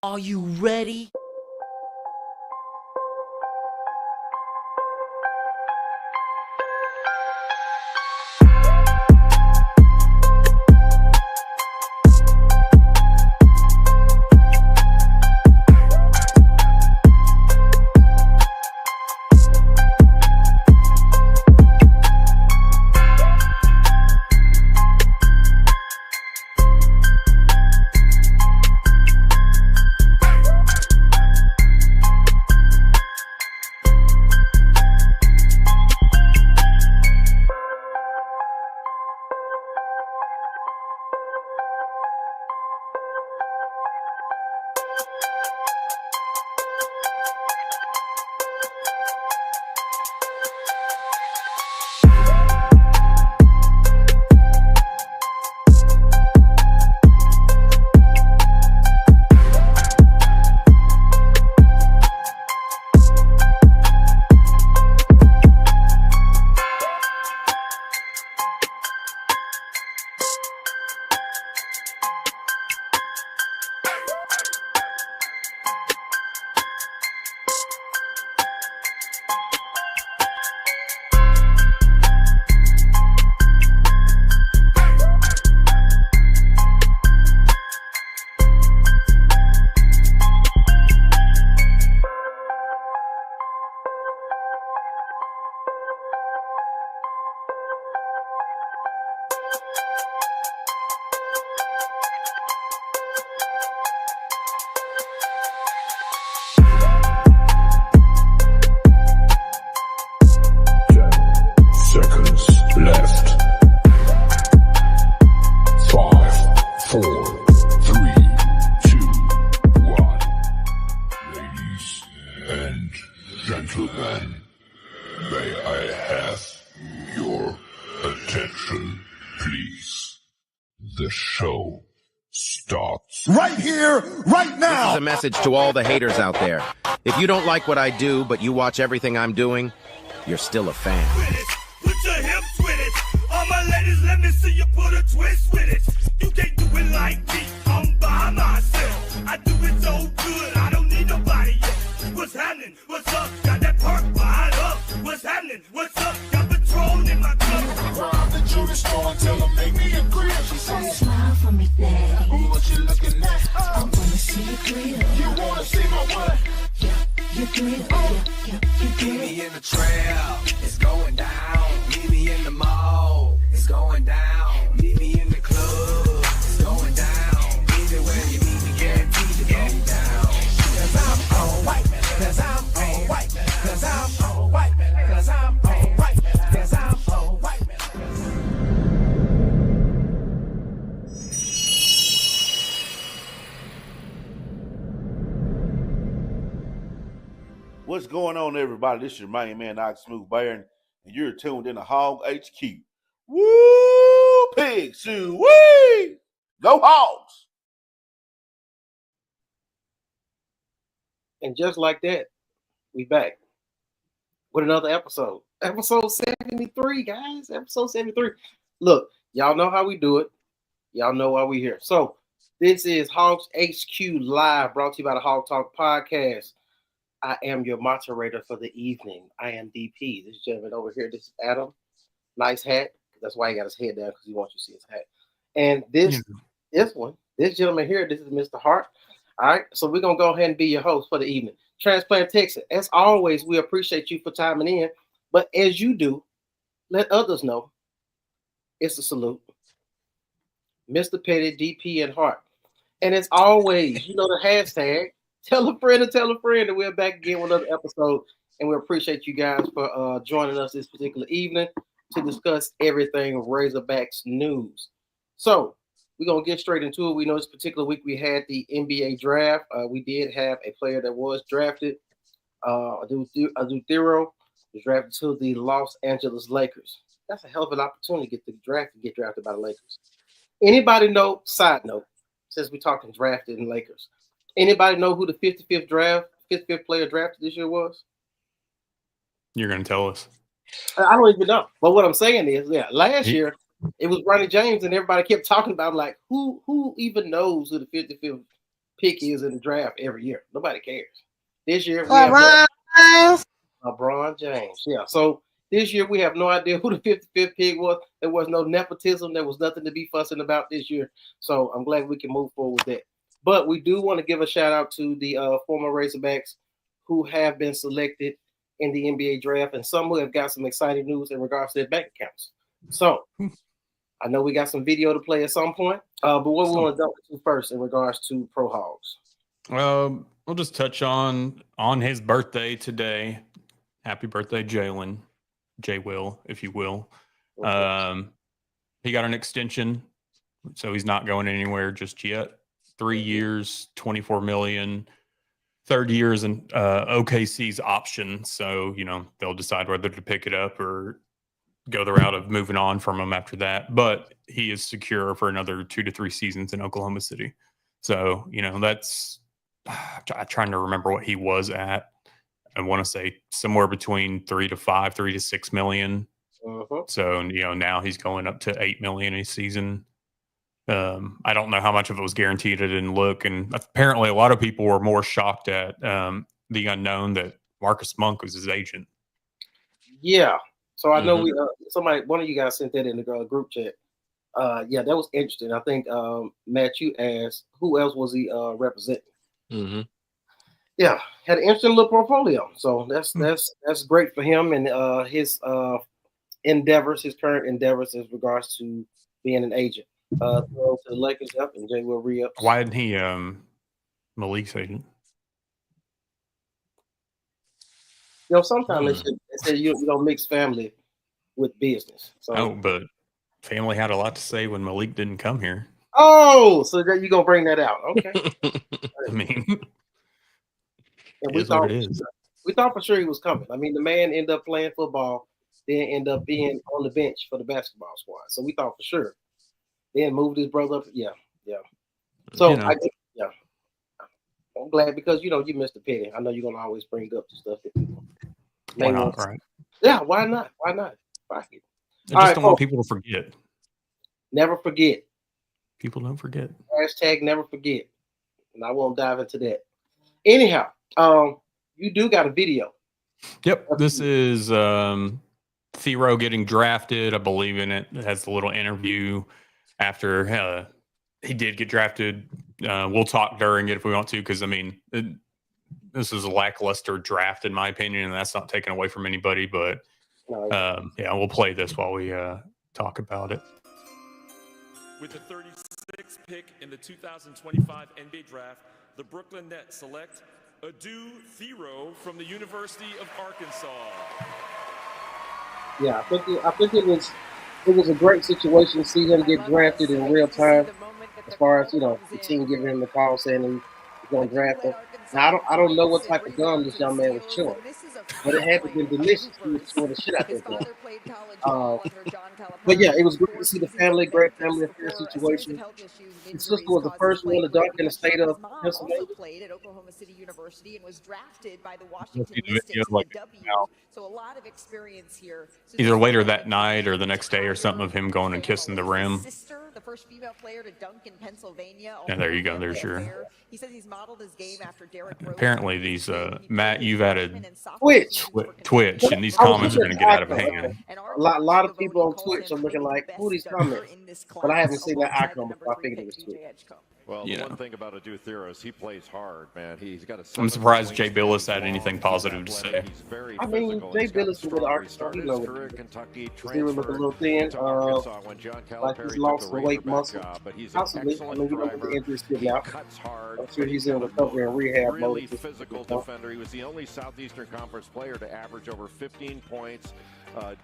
Are you ready? Left. 5, 4, 3, 2, 1. Ladies and gentlemen, may I have your attention, please? The show starts right here, right now. This is a message to all the haters out there. If you don't like what I do, but you watch everything I'm doing, you're still a fan. Put your hips with it. All my ladies, let me see you put a twist with it. You can't do it like me. I'm by myself. I do it so good. I don't need nobody else. What's happening? What's up? Got that perk fired up. What's happening? What's up? Got Patron in my cup. Rob the jewelry store and tell them make me a grill. She said, smile for me, daddy. ooh, what you looking at? I wanna see you grill. You wanna see my what? You grill. You Meet grill. me in the trail, it's going down. Meet me in the mall, it's going down. Meet me in the club, it's going down. Anywhere you meet me, guaranteed to go down. Cause I'm all white, cause I'm all white, cause I'm all white, cause I'm all white, cause I'm all white. What's going on, everybody? This is your main man, Ox Smooth Baron, and you're tuned in to Hog HQ. Woo! Pig Sue! Wee! Go Hogs! And just like that, we back with another episode. Episode 73, guys. Episode 73. Look, y'all know how we do it. Y'all know why we here. So, this is Hogs HQ Live, brought to you by the Hog Talk Podcast. I am your moderator for the evening. I am DP. This gentleman over here, this is Adam. Nice hat. That's why he got his head down, because he wants you to see his hat. And this gentleman here, this is Mr. Hart. All right, so we're going to go ahead and be your host for the evening. Transplant Texas, as always, we appreciate you for timing in. But as you do, let others know it's a salute. Mr. Petty, DP, and Hart. And as always, you know the hashtag. Tell a friend that we're back again with another episode. And we appreciate you guys for joining us this particular evening to discuss everything Razorbacks news. So we're going to get straight into it. We know this particular week we had the NBA draft. We did have a player that was drafted. Adou Thiero was drafted to the Los Angeles Lakers. That's a hell of an opportunity to get drafted by the Lakers. Anybody know, side note, since we're talking drafted in Lakers, anybody know who the 55th player drafted this year was? You're going to tell us. I don't even know. But what I'm saying is, last year it was Ronnie James, and everybody kept talking about like who even knows who the 55th pick is in the draft every year. Nobody cares. This year we have LeBron James. Yeah. So this year we have no idea who the 55th pick was. There was no nepotism. There was nothing to be fussing about this year. So I'm glad we can move forward with that. But we do want to give a shout out to the former Razorbacks who have been selected in the NBA draft, and some who have got some exciting news in regards to their bank accounts. So I know we got some video to play at some point, but what we want to jump to first in regards to Pro Hogs. We'll just touch on his birthday today. Happy birthday, Jalen. J-Will, if you will. Okay. He got an extension, so he's not going anywhere just yet. 3 years, $24 million. Third year is an OKC's option, so they'll decide whether to pick it up or go the route of moving on from him after that. But he is secure for another 2 to 3 seasons in Oklahoma City. So that's I'm trying to remember what he was at. I want to say somewhere between 3 to 6 million. So now he's going up to 8 million a season. I don't know how much of it was guaranteed. I didn't look, and apparently a lot of people were more shocked at the unknown that Marcus Monk was his agent. Yeah, so I know one of you guys sent that in the group chat. Yeah, that was interesting. I think Matt, you asked who else was he representing? Mm-hmm. Yeah, had an interesting little portfolio. So that's great for him and his endeavors, his current endeavors as regards to being an agent. Throw to the Lakers up and Jay will re-up. Why didn't he Malik's agent? Sometimes they say you don't mix family with business. So but family had a lot to say when Malik didn't come here. Oh, so that you gonna bring that out? Okay. I mean, and we thought for sure he was coming. I mean, the man ended up playing football, then end up being on the bench for the basketball squad. So we thought for sure. Then moved his brother up. Yeah. So I'm glad because you Mr. Petty. I know you're gonna always bring up the stuff that people. Why not? Right? Yeah. Why not? Why not? Fuck it. I just don't want people to forget. Never forget. People don't forget. Hashtag never forget. And I won't dive into that. Anyhow, you do got a video. Yep. This is Thiero getting drafted. I believe in it. It has a little interview after he did get drafted. We'll talk during it if we want to, because, I mean, this is a lackluster draft, in my opinion, and that's not taken away from anybody. But, we'll play this while we talk about it. With the 36th pick in the 2025 NBA Draft, the Brooklyn Nets select Adou Thiero from the University of Arkansas. Yeah, I think it was a great situation to see him get drafted in real time. As far as the team giving him the call saying he's going to draft him. Now I don't know what type of gum this young man was chewing, but it had to be delicious. He was chewing the shit out of that. But yeah, it was great to see the family, great family affair situation. His sister was the first one to dunk in the state of Pennsylvania. Played at Oklahoma City University and was drafted by the Washington Mystics. So a lot of experience here. Either later that night or the next day or something of him going and kissing the rim. The first female player to dunk in Pennsylvania. Yeah, there you go. There's your. He says he's modeled his game after Derrick Rose. Apparently, these Matt, you've added Twitch, and these comments are going to get out of hand. A lot of people on Twitch are looking like, who these comments? But I haven't seen that icon before I figured it was Twitch. Well, the one thing about Adou Thiero is he plays hard, man. He's got a. I'm surprised Jay Billis had anything positive to say. I mean, Jay Billis was with Arkansas. He knows Kentucky. He was looking a little thin. Like he's lost the weight muscle. Possibly. I mean, we don't get the injuries still out. I'm sure he's in recovery and rehab mode. Really physical defender. He was the only Southeastern Conference player to average over 15 points,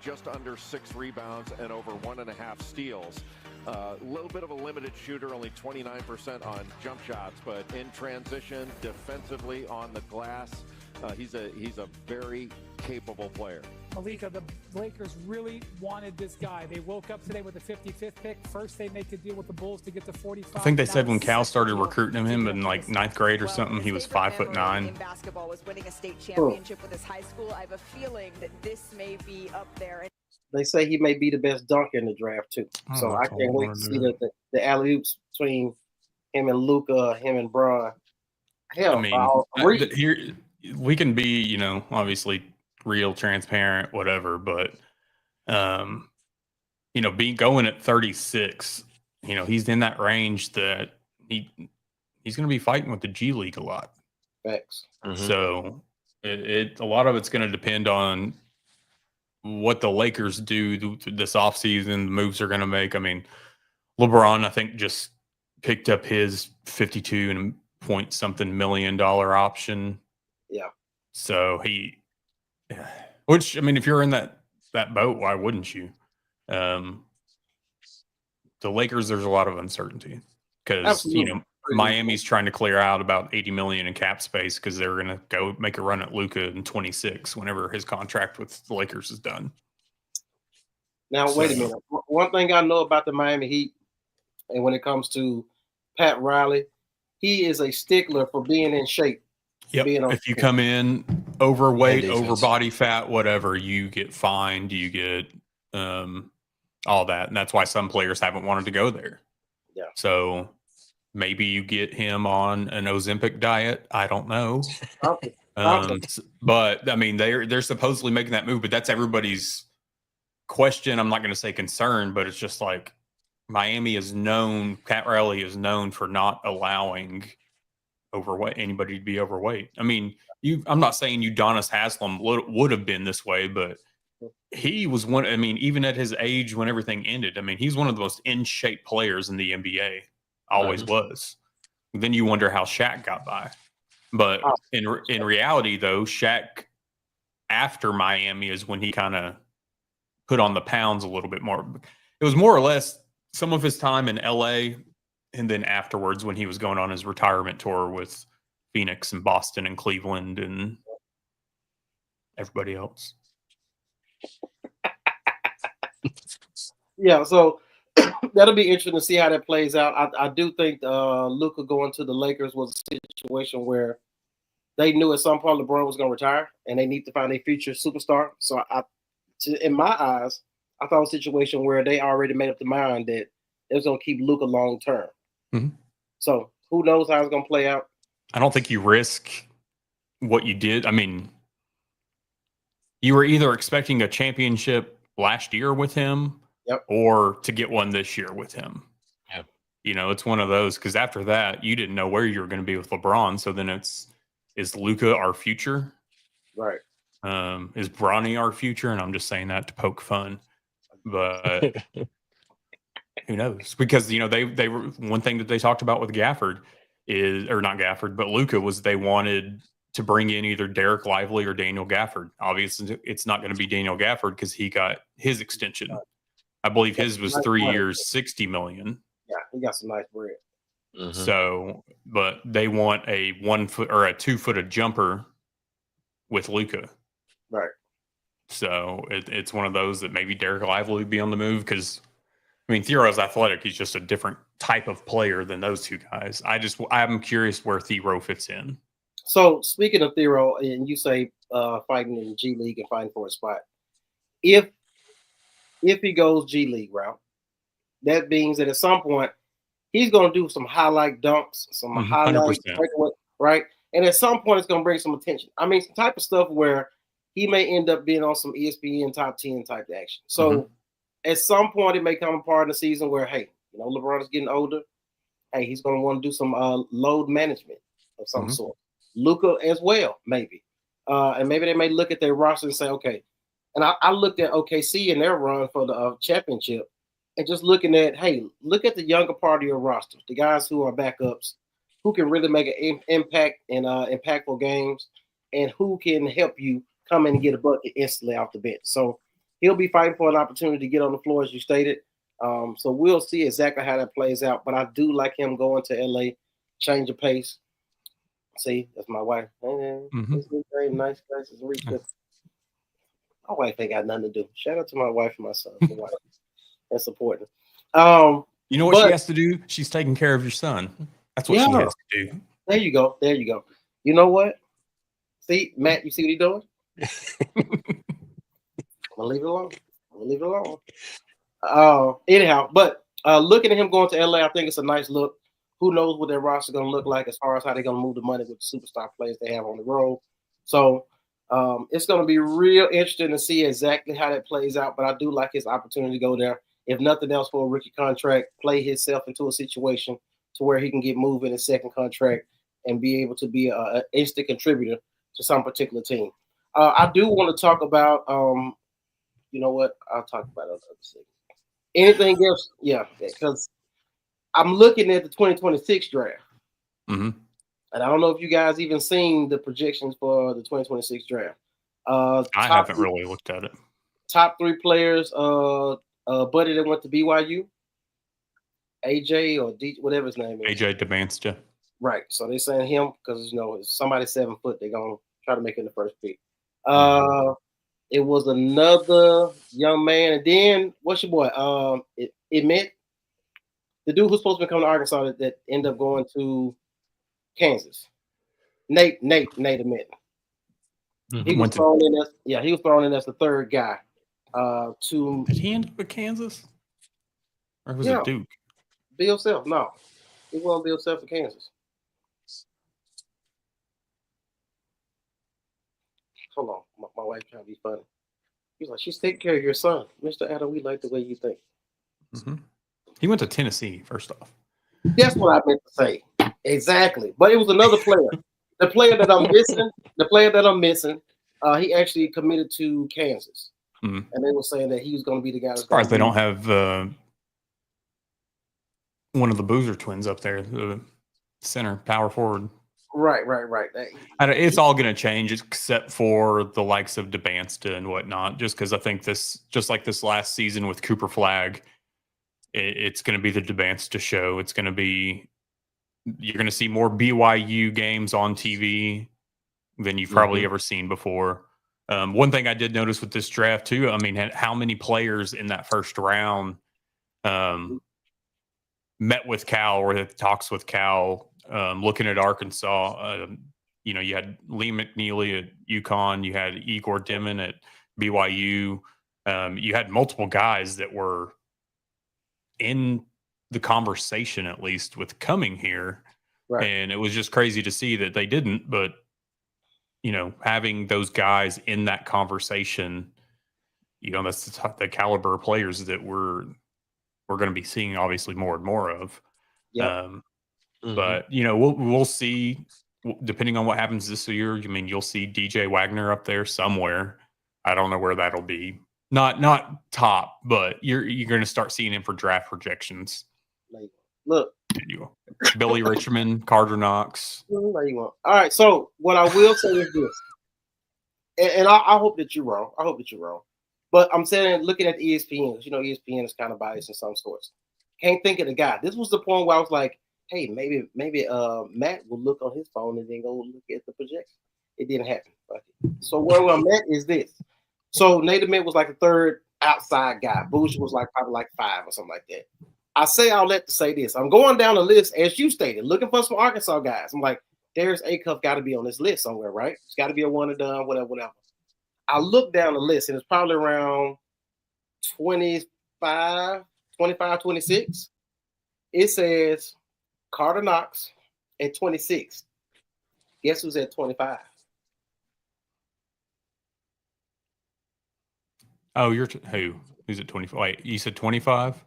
just under 6 rebounds, and over 1.5 steals. A little bit of a limited shooter, only 29% on jump shots, but in transition, defensively on the glass, he's a very capable player. Malika, the Lakers really wanted this guy. They woke up today with the 55th pick. First, they make a deal with the Bulls to get to 45. I think they said when Cal started recruiting him in like 9th grade or something, he was 5'9". In basketball, was winning a state championship with his high school. I have a feeling that this may be up there. They say he may be the best dunker in the draft too. So I can't wait to see the alley-oops between him and Luka, him and Bron. Hell, I mean, here we can be, you know, obviously real, transparent, whatever, but you know, going at 36, you know, he's in that range that he's going to be fighting with the G League a lot. Facts. So a lot of it's going to depend on what the Lakers do this offseason, the moves they're going to make. I mean, LeBron, I think, just picked up his 52 point something $million option. Yeah. So which, I mean, if you're in that boat, why wouldn't you? The Lakers, there's a lot of uncertainty because, you know, Miami's trying to clear out about $80 million in cap space because they're going to go make a run at Luka in 26 whenever his contract with the Lakers is done. Now, wait a minute. One thing I know about the Miami Heat, and when it comes to Pat Riley, he is a stickler for being in shape. Yep. If you come in overweight, over body fat, whatever, you get fined. You get all that, and that's why some players haven't wanted to go there. Yeah. So maybe you get him on an Ozempic diet. I don't know. But I mean, they're supposedly making that move, but that's everybody's question. I'm not going to say concern, but it's just like Miami is known. Pat Riley is known for not allowing anybody to be overweight. I mean, I'm not saying Udonis Haslem would have been this way, but he was one. I mean, even at his age when everything ended, I mean, he's one of the most in shape players in the NBA. Always was. Then you wonder how Shaq got by. But in reality, though, Shaq after Miami is when he kind of put on the pounds a little bit more. It was more or less some of his time in LA, and then afterwards when he was going on his retirement tour with Phoenix and Boston and Cleveland and everybody else. Yeah, so that'll be interesting to see how that plays out. I do think Luka going to the Lakers was a situation where they knew at some point LeBron was going to retire, and they need to find a future superstar. So in my eyes, I thought it was a situation where they already made up the mind that they was going to keep Luka long term. So who knows how it's going to play out? I don't think you risk what you did. I mean, you were either expecting a championship last year with him, or to get one this year with him. Yeah. You know, it's one of those, because after that, you didn't know where you were going to be with LeBron. So then is Luka our future? Right. Is Bronny our future? And I'm just saying that to poke fun. But who knows? Because, you know, they were one thing that they talked about with Gafford not Gafford, but Luka was they wanted to bring in either Derek Lively or Daniel Gafford. Obviously, it's not going to be Daniel Gafford because he got his extension. I believe his was 3 years, $60 million. Yeah, he got some nice bread. So, but they want a 1 foot or a 2 foot jumper with Luka. Right. So it's one of those that maybe Derek Lively would be on the move because, I mean, Thiero's athletic. He's just a different type of player than those two guys. I'm curious where Thiero fits in. So speaking of Thiero, and you say fighting in the G League and fighting for a spot, if he goes G League route, that means that at some point he's going to do some highlight dunks, some highlight breakaway, right? And at some point it's going to bring some attention. I mean, some type of stuff where he may end up being on some ESPN top 10 type action. So at some point it may come a part of the season where, hey, you know, LeBron is getting older. Hey, he's going to want to do some load management of some sort. Luka as well, maybe. And maybe they may look at their roster and say, okay. And I looked at OKC and their run for the championship and just looking at, hey, look at the younger part of your roster, the guys who are backups, who can really make an impact in impactful games, and who can help you come in and get a bucket instantly off the bench. So he'll be fighting for an opportunity to get on the floor, as you stated. So we'll see exactly how that plays out. But I do like him going to LA, change of pace. See, that's my wife. It's very nice. My wife ain't got nothing to do. Shout out to my wife and my son. That's important. You know what she has to do? She's taking care of your son. That's what she has to do. There you go. You know what? See, Matt, you see what he's doing? I'm gonna leave it alone. Anyhow, but looking at him going to LA, I think it's a nice look. who knows what their roster is going to look like as far as how they're going to move the money with the superstar players they have on the road. So it's going to be real interesting to see exactly how that plays out. But I do like his opportunity to go there. If nothing else, for a rookie contract, play himself into a situation to where he can get moved in his second contract and be able to be an instant contributor to some particular team. I do want to talk about, you know what? I'll talk about it. Anything else? Yeah, because I'm looking at the 2026 draft. Mm-hmm. And I don't know if you guys even seen the projections for the 2026 draft. I haven't really looked at it. Top 3 players, buddy that went to BYU, AJ or D, whatever his name is. AJ DeMansta. Right. So they're saying him because, if somebody's 7 foot, they're going to try to make it the first pick. It was another young man. And then, what's your boy? It meant the dude who's supposed to come to Arkansas that ended up going to Kansas. Nate Ament. He was thrown in as he was thrown in as the third guy. Did he end up at Kansas? Or was it Duke? Bill Self, no. He wasn't Bill Self for Kansas. Hold on. My wife trying to be funny. He's like, she's taking care of your son. Mr. Addo, we like the way you think. Mm-hmm. He went to Tennessee, first off. That's what I meant to say. Exactly. But it was another player. The player that I'm missing, he actually committed to Kansas. Mm-hmm. And they were saying that he was going to be the guy. Surprised they don't have one of the Boozer twins up there, the center, power forward. Right. It's all going to change except for the likes of DeBansta and whatnot, just because I think just like this last season with Cooper Flagg, it's going to be the DeBansta show. It's going to be, you're going to see more BYU games on TV than you've probably ever seen before. One thing I did notice with this draft too, I mean, how many players in that first round met with Cal or had talks with Cal. Looking at Arkansas, you had Lee McNeely at UConn, you had Igor Dimon at BYU, you had multiple guys that were in the conversation, at least with coming here. Right. And it was just crazy to see that they didn't, but having those guys in that conversation, that's the caliber of players that we're going to be seeing obviously more and more of. Yeah. But we'll see, depending on what happens this year. I mean, you'll see DJ Wagner up there somewhere. I don't know where that'll be. Not top, but you're going to start seeing him for draft projections. Look, Billy Richmond, Carter Knox. All right. So what I will say is this, and I hope that you're wrong. But I'm saying, looking at the ESPN, ESPN is kind of biased in some sorts. Can't think of the guy. This was the point where I was like, hey, maybe Matt will look on his phone and then go look at the projection. It didn't happen. So where I'm at is this. So Nate Ament was like the third outside guy. Boucher was probably like 5 or something like that. I say all that to say this. I'm going down the list, as you stated, looking for some Arkansas guys. I'm like, Darius Acuff got to be on this list somewhere, right? It's got to be a one and done, whatever. I look down the list, and it's probably around 25, 26. It says Carter Knox at 26. Guess who's at 25? Oh, who? Who's at 25? Wait, you said 25?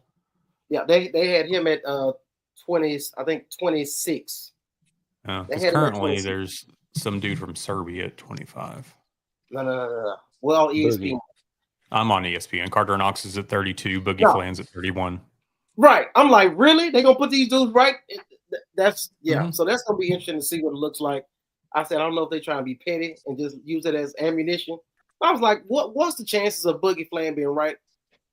Yeah, they had him at 20s, I think 26. Currently, there's some dude from Serbia at 25. No. Well, ESPN. I'm on ESPN. Carter Knox is at 32. Boogie Flan's at 31. Right. I'm like, really? They're going to put these dudes right? That's, So that's going to be interesting to see what it looks like. I said, I don't know if they're trying to be petty and just use it as ammunition. I was like, what's the chances of Boogie Flan being right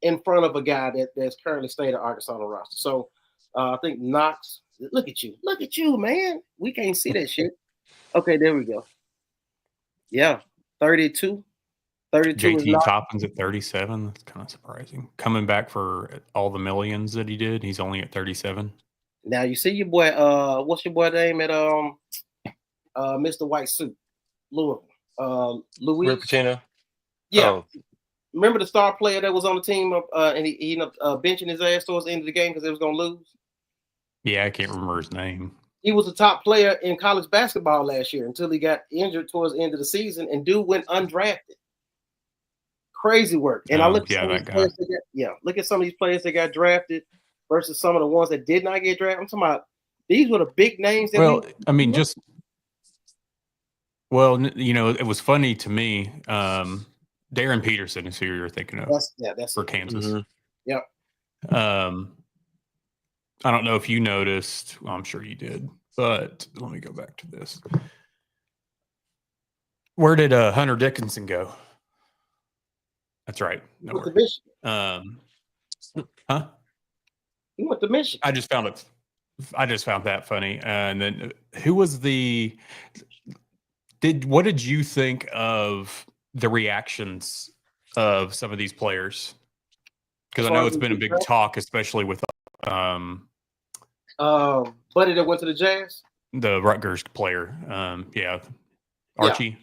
in front of a guy that's currently stayed at Arkansas on the roster? So I think Knox, look at you, man. We can't see that shit. Okay, there we go. Yeah, 32. 32 JT Toppin's at 37. That's kind of surprising. Coming back for all the millions that he did, he's only at 37. Now you see your boy, what's your boy name at Mr. White Suit, Louisville? Louis Pacino. Yeah. Oh. Remember the star player that was on the team and he ended up benching his ass towards the end of the game because they was gonna lose? Yeah, I can't remember his name. He was a top player in college basketball last year until he got injured towards the end of the season, and dude went undrafted. Crazy work. And I look at some of these players look at some of these players that got drafted versus some of the ones that did not get drafted. I'm talking about these were the big names. That it was funny to me. Darren Peterson is who you're thinking of. That's for Kansas. Mm-hmm. Yep. I don't know if you noticed. Well, I'm sure you did, but let me go back to this. Where did Hunter Dickinson go? That's right. He went to Michigan. Huh? He went to Michigan. I just found that funny. And then who was what did you think of the reactions of some of these players? Because I know it's been a big talk, especially with Buddy that went to the Jazz? The Rutgers player. Archie.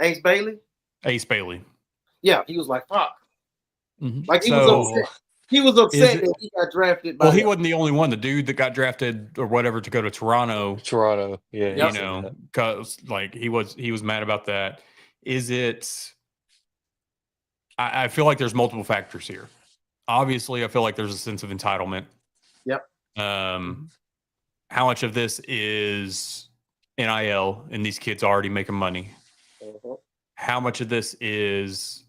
Ace Bailey? Ace Bailey. Yeah, he was like, fuck. Mm-hmm. Like he was upset. He was upset that he got drafted. Well, he wasn't the only one. The dude that got drafted or whatever to go to Toronto. Yeah. You know, because like he was mad about that. Is it? I feel like there's multiple factors here. Obviously, I feel like there's a sense of entitlement. Yep. How much of this is NIL and these kids already making money? Uh-huh. How much of this is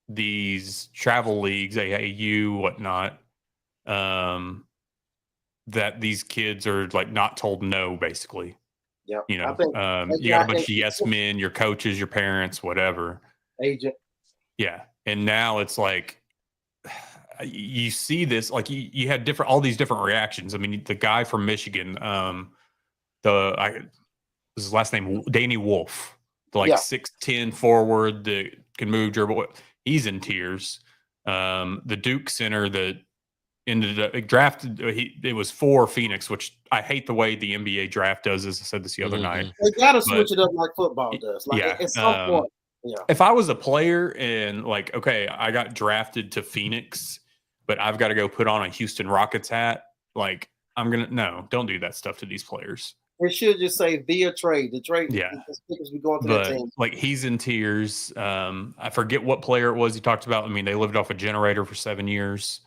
these travel leagues, AAU, whatnot, that these kids are like not told no, basically. Yeah. You know, you got a bunch of yes men, your coaches, your parents, whatever. Agent. Yeah. And now it's like, you see this, like you had all these different reactions. I mean, the guy from Michigan, his last name, Danny Wolf, the 6'10" forward that can move, dribble. He's in tears. The Duke center that ended up drafted, it was for Phoenix, which I hate the way the NBA draft does. As I said this the other night, they gotta switch it up like football does. Like at some point. Yeah. If I was a player and like, okay, I got drafted to Phoenix, but I've got to go put on a Houston Rockets hat, like don't do that stuff to these players. It should just say via trade. The trade, yeah. We going to that team. Like he's in tears. I forget what player it was he talked about. I mean, they lived off a generator for 7 years.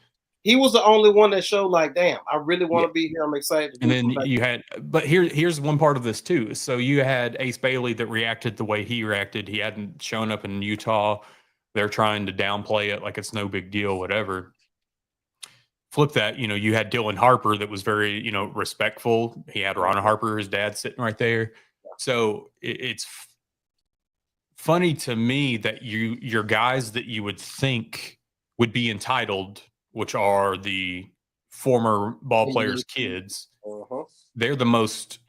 He was the only one that showed like, damn, I really want to be here. I'm excited. And then you had, but here's one part of this too. So you had Ace Bailey that reacted the way he reacted. He hadn't shown up in Utah. They're trying to downplay it like it's no big deal, whatever. Flip that, you had Dylan Harper that was very, respectful. He had Ron Harper, his dad, sitting right there. So it's funny to me that your guys that you would think would be entitled, which are the former ball players' kids, they're the most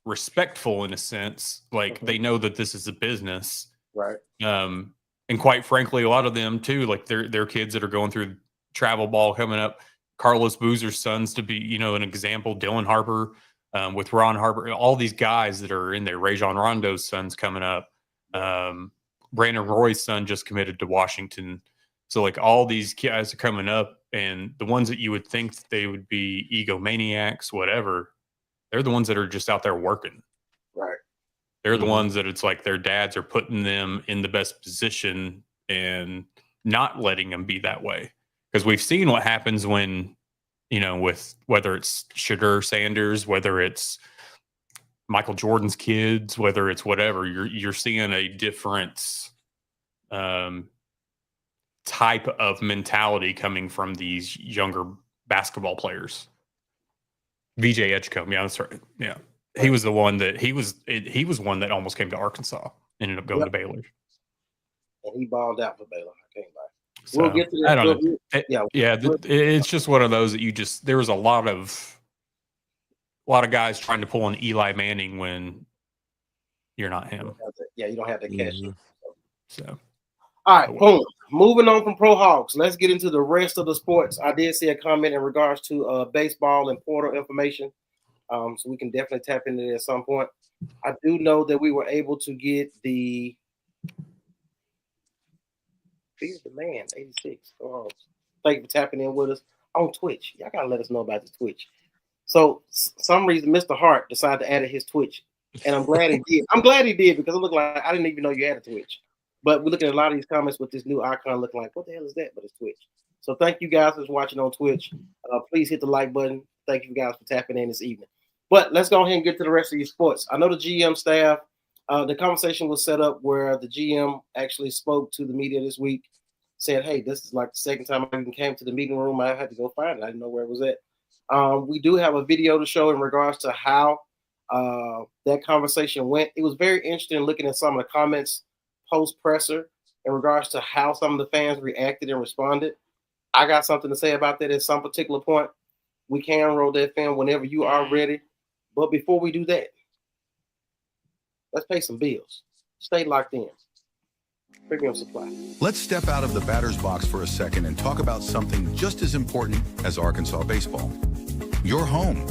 respectful in a sense. Like they know that this is a business, right? And quite frankly, a lot of them too, like they're kids that are going through travel ball coming up. Carlos Boozer's sons to be, an example. Dylan Harper with Ron Harper, all these guys that are in there. Rajon Rondo's son's coming up. Brandon Roy's son just committed to Washington. So like all these guys are coming up, and the ones that you would think that they would be egomaniacs, whatever, they're the ones that are just out there working. Right. They're the ones that it's like their dads are putting them in the best position and not letting them be that way. Because we've seen what happens when, with whether it's Sugar Sanders, whether it's Michael Jordan's kids, whether it's whatever, you're seeing a different type of mentality coming from these younger basketball players. VJ Edgecombe, yeah, that's right. Yeah, he was the one that he was one that almost came to Arkansas, ended up going to Baylor, and he balled out for Baylor. I came back. So, we'll get to that. I don't know. It's just one of those that there was a lot of guys trying to pull an Eli Manning when you're not him. You don't have the cash. So, all right, boom. Moving on from Pro Hogs, let's get into the rest of the sports. I did see a comment in regards to baseball and portal information, so we can definitely tap into it at some point. I do know that we were able to get the Fear the Man 86. Thank you for tapping in with us on Twitch. Y'all gotta let us know about the Twitch. So some reason Mr. Hart decided to add his Twitch, and I'm glad he did. I'm glad he did because it looked like I didn't even know you had a Twitch. But we're looking at a lot of these comments with this new icon looking like, what the hell is that? But it's Twitch. So thank you guys for watching on Twitch. Please hit the like button. Thank you guys for tapping in this evening. But let's go ahead and get to the rest of your sports. I know the GM staff, the conversation was set up where the GM actually spoke to the media this week, said, hey, this is like the second time I even came to the meeting room. I had to go find it. I didn't know where it was at. We do have a video to show in regards to how that conversation went. It was very interesting looking at some of the comments post-presser in regards to how some of the fans reacted and responded. I got something to say about that at some particular point. We can roll that film whenever you are ready. But before we do that, let's pay some bills. Stay locked in. Premium Supply. Let's step out of the batter's box for a second and talk about something just as important as Arkansas baseball. Your home.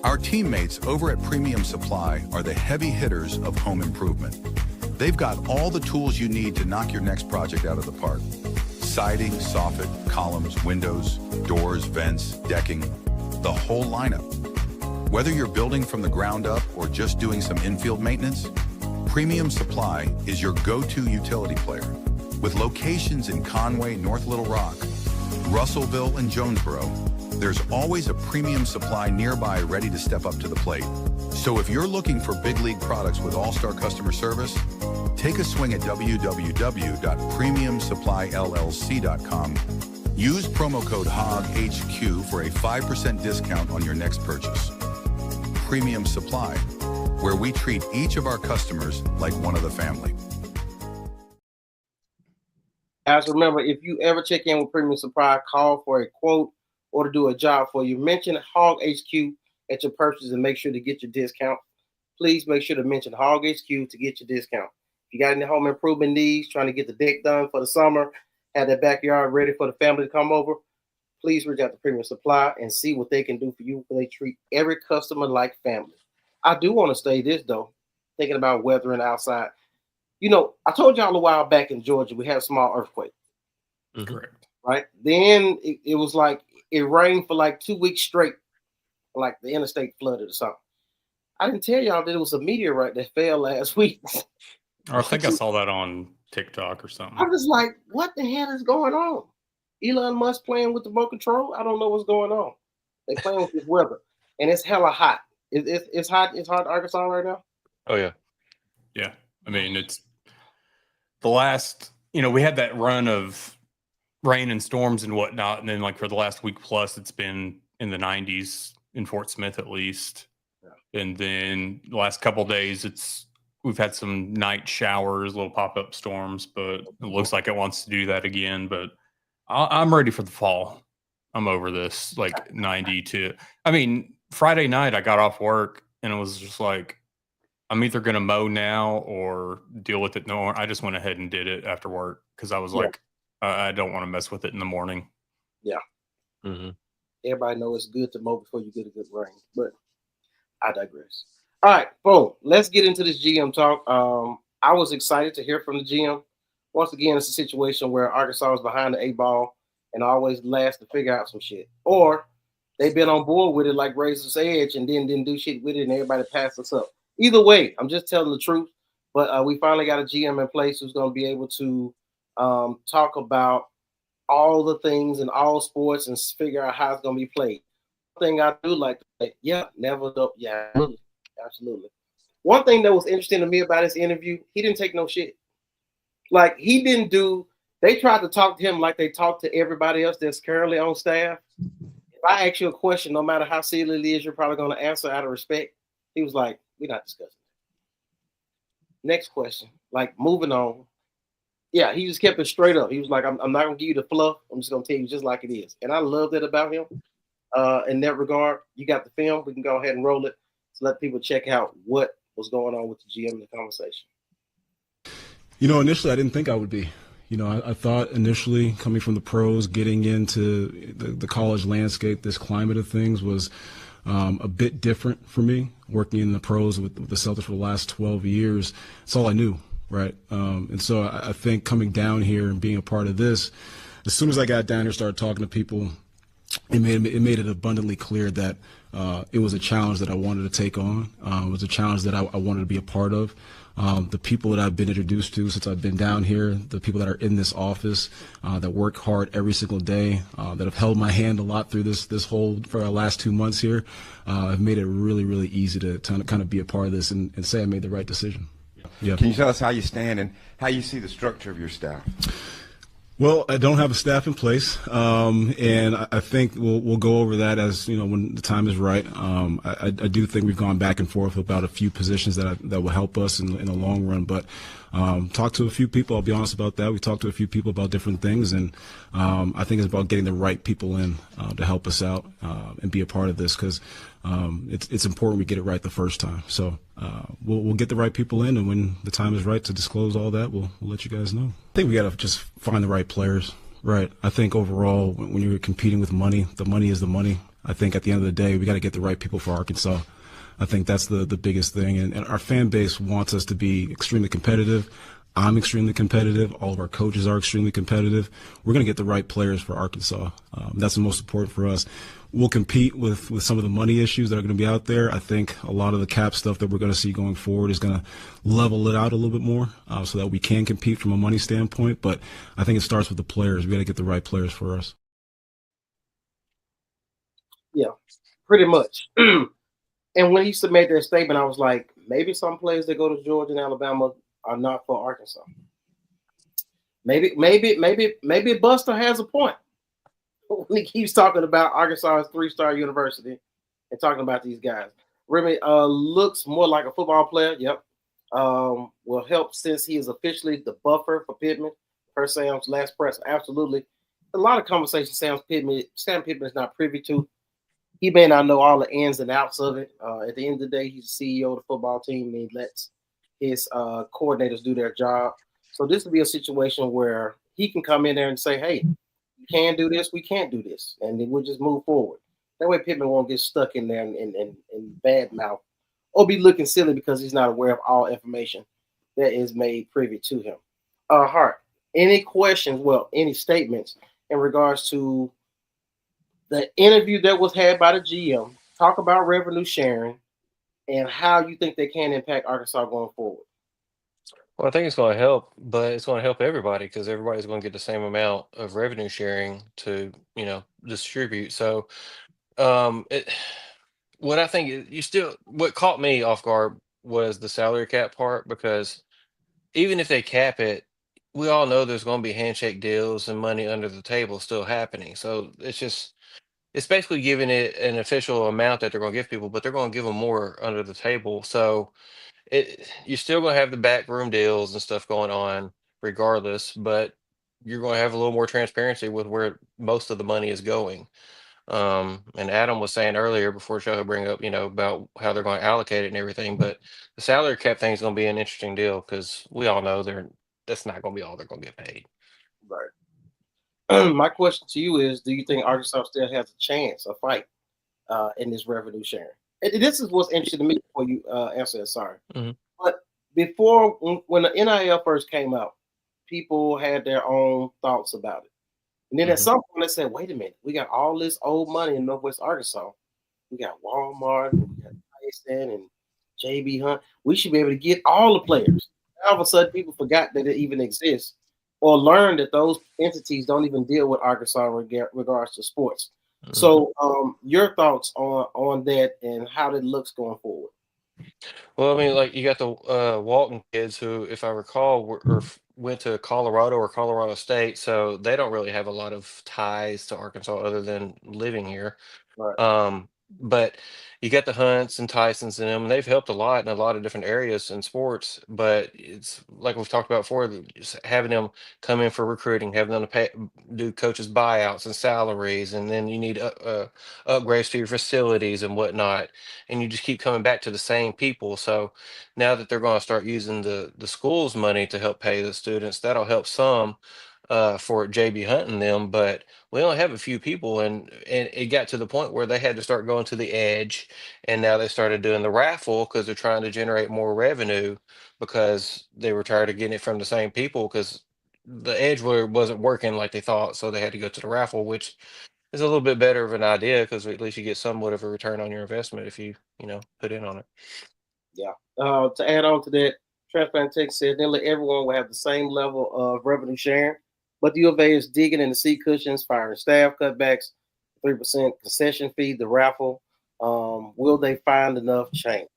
Our teammates over at Premium Supply are the heavy hitters of home improvement. They've got all the tools you need to knock your next project out of the park. Siding, soffit, columns, windows, doors, vents, decking, the whole lineup. Whether you're building from the ground up or just doing some infield maintenance, Premium Supply is your go-to utility player. With locations in Conway, North Little Rock, Russellville, and Jonesboro, there's always a Premium Supply nearby ready to step up to the plate. So if you're looking for big league products with all-star customer service, take a swing at www.premiumsupplyllc.com. Use promo code HOGHQ for a 5% discount on your next purchase. Premium Supply, where we treat each of our customers like one of the family. Guys, remember, if you ever check in with Premium Supply, call for a quote or to do a job for you, mention Hog HQ at your purchase and make sure to get your discount. Please make sure to mention Hog HQ to get your discount. If you got any home improvement needs, trying to get the deck done for the summer, have that backyard ready for the family to come over, please reach out to Premium Supply and see what they can do for you. They treat every customer like family. I do want to say this, though, thinking about weathering outside. You know, I told y'all a while back in Georgia, we had a small earthquake. Correct. Right? Then it was like it rained for like 2 weeks straight, like the interstate flooded or something. I didn't tell y'all that it was a meteorite that fell last week. I think I saw that on TikTok or something. I'm just like, what the hell is going on? Elon Musk playing with the remote control? I don't know what's going on. They playing with this weather, and it's hella hot. It's hot. It's hot in Arkansas right now. Oh yeah, yeah. I mean, it's the last. You know, we had that run of rain and storms and whatnot, and then like for the last week plus, it's been in the 90s in Fort Smith at least, and then the last couple of days, we've had some night showers, little pop-up storms, but it looks like it wants to do that again. But I'm ready for the fall. I'm over this, like 92. I mean, Friday night I got off work and it was just like, I'm either going to mow now or deal with it. No, I just went ahead and did it after work because I was like, I don't want to mess with it in the morning. Yeah. Mm-hmm. Everybody knows it's good to mow before you get a good rain, but I digress. All right, boom. Let's get into this GM talk. I was excited to hear from the GM. Once again, it's a situation where Arkansas is behind the 8-ball and always last to figure out some shit. Or they've been on board with it like Razor's Edge and then didn't do shit with it and everybody passed us up. Either way, I'm just telling the truth. But we finally got a GM in place who's going to be able to talk about all the things in all sports and figure out how it's going to be played. One thing I do like to say, never up. Yeah, absolutely. One thing that was interesting to me about his interview, he didn't take no shit. Like, they tried to talk to him like they talk to everybody else that's currently on staff. If I ask you a question, no matter how silly it is, you're probably going to answer out of respect. He was like, we're not discussing it. Next question. Like, moving on. Yeah, he just kept it straight up. He was like, I'm not going to give you the fluff. I'm just going to tell you just like it is. And I love that about him. In that regard, you got the film. We can go ahead and roll it to let people check out what was going on with the GM in the conversation. You know, initially I didn't think I would be. You know, I thought initially coming from the pros, getting into the college landscape, this climate of things was a bit different for me. Working in the pros with the Celtics for the last 12 years, it's all I knew, right? And so I think coming down here and being a part of this, as soon as I got down here, started talking to people, it made it abundantly clear that it was a challenge that I wanted to take on. It was a challenge that I wanted to be a part of. The people that I've been introduced to since I've been down here, the people that are in this office, that work hard every single day, that have held my hand a lot through this whole for our last 2 months here, have made it really, really easy to kind of be a part of this and say I made the right decision. Yeah. Can you tell us how you stand and how you see the structure of your staff? Well, I don't have a staff in place, and I think we'll go over that as when the time is right. I do think we've gone back and forth about a few positions that will help us in the long run. But talked to a few people. I'll be honest about that. We talked to a few people about different things, and I think it's about getting the right people in to help us out and be a part of this because it's important we get it right the first time. So we'll get the right people in, and when the time is right to disclose all that, we'll let you guys know. I think we got to just find the right players. Right. I think overall, when you're competing with money, the money is the money. I think at the end of the day, we got to get the right people for Arkansas. I think that's the biggest thing. And our fan base wants us to be extremely competitive. I'm extremely competitive. All of our coaches are extremely competitive. We're going to get the right players for Arkansas. That's the most important for us. We'll compete with some of the money issues that are going to be out there. I think a lot of the cap stuff that we're going to see going forward is going to level it out a little bit more so that we can compete from a money standpoint. But I think it starts with the players. We got to get the right players for us. Yeah, pretty much. And when he made that statement, I was like, maybe some players that go to Georgia and Alabama are not for Arkansas. Maybe Buster has a point when he keeps talking about Arkansas's 3-star university and talking about these guys. Remy looks more like a football player. Yep. Will help since he is officially the buffer for Pittman. Per Sam's last press, absolutely. A lot of conversations Sam Pittman is not privy to. He may not know all the ins and outs of it. At the end of the day, he's the CEO of the football team, and he lets his coordinators do their job. So this will be a situation where he can come in there and say, hey, we can do this, we can't do this, and then we'll just move forward. That way Pittman won't get stuck in there and bad mouth or be looking silly because he's not aware of all information that is made privy to him. Hart, any questions, any statements in regards to the interview that was had by the GM, talk about revenue sharing, and how you think they can impact Arkansas going forward? Well, I think it's going to help, but it's going to help everybody because everybody's going to get the same amount of revenue sharing to, distribute. So, what I think what caught me off guard was the salary cap part because even if they cap it, we all know there's going to be handshake deals and money under the table still happening. So it's basically giving it an official amount that they're going to give people, but they're going to give them more under the table. So you're still going to have the backroom deals and stuff going on regardless, but you're going to have a little more transparency with where most of the money is going. And Adam was saying earlier before show bring up, about how they're going to allocate it and everything, but the salary cap thing is going to be an interesting deal because we all know that's not going to be all they're going to get paid. Right. My question to you is, do you think Arkansas still has a chance, a fight in this revenue sharing? And this is what's interesting to me before you answer that, sorry. Mm-hmm. But before, when the NIL first came out, people had their own thoughts about it. And then at some point they said, wait a minute, we got all this old money in Northwest Arkansas. We got Walmart, we got Tyson and JB Hunt. We should be able to get all the players. All of a sudden, people forgot that it even exists or learned that those entities don't even deal with Arkansas in regards to sports. Mm-hmm. So your thoughts on that and how that looks going forward? Well, I mean, like you got the Walton kids who, if I recall, went to Colorado or Colorado State, so they don't really have a lot of ties to Arkansas other than living here. Right. But you got the Hunts and Tysons in them, and they've helped a lot in a lot of different areas in sports. But it's like we've talked about before, just having them come in for recruiting, having them do coaches buyouts and salaries, and then you need upgrades to your facilities and whatnot, and you just keep coming back to the same people. So now that they're going to start using the school's money to help pay the students, that'll help some for JB Hunt and them, but we only have a few people, and it got to the point where they had to start going to the edge, and now they started doing the raffle because they're trying to generate more revenue because they were tired of getting it from the same people because the edge wasn't working like they thought, so they had to go to the raffle, which it's a little bit better of an idea because at least you get somewhat of a return on your investment if you put in on it. Yeah. To add on to that, Transplant Tech said nearly everyone will have the same level of revenue sharing, but the U of A is digging in the seat cushions, firing staff cutbacks, 3% concession fee, the raffle. Will they find enough change?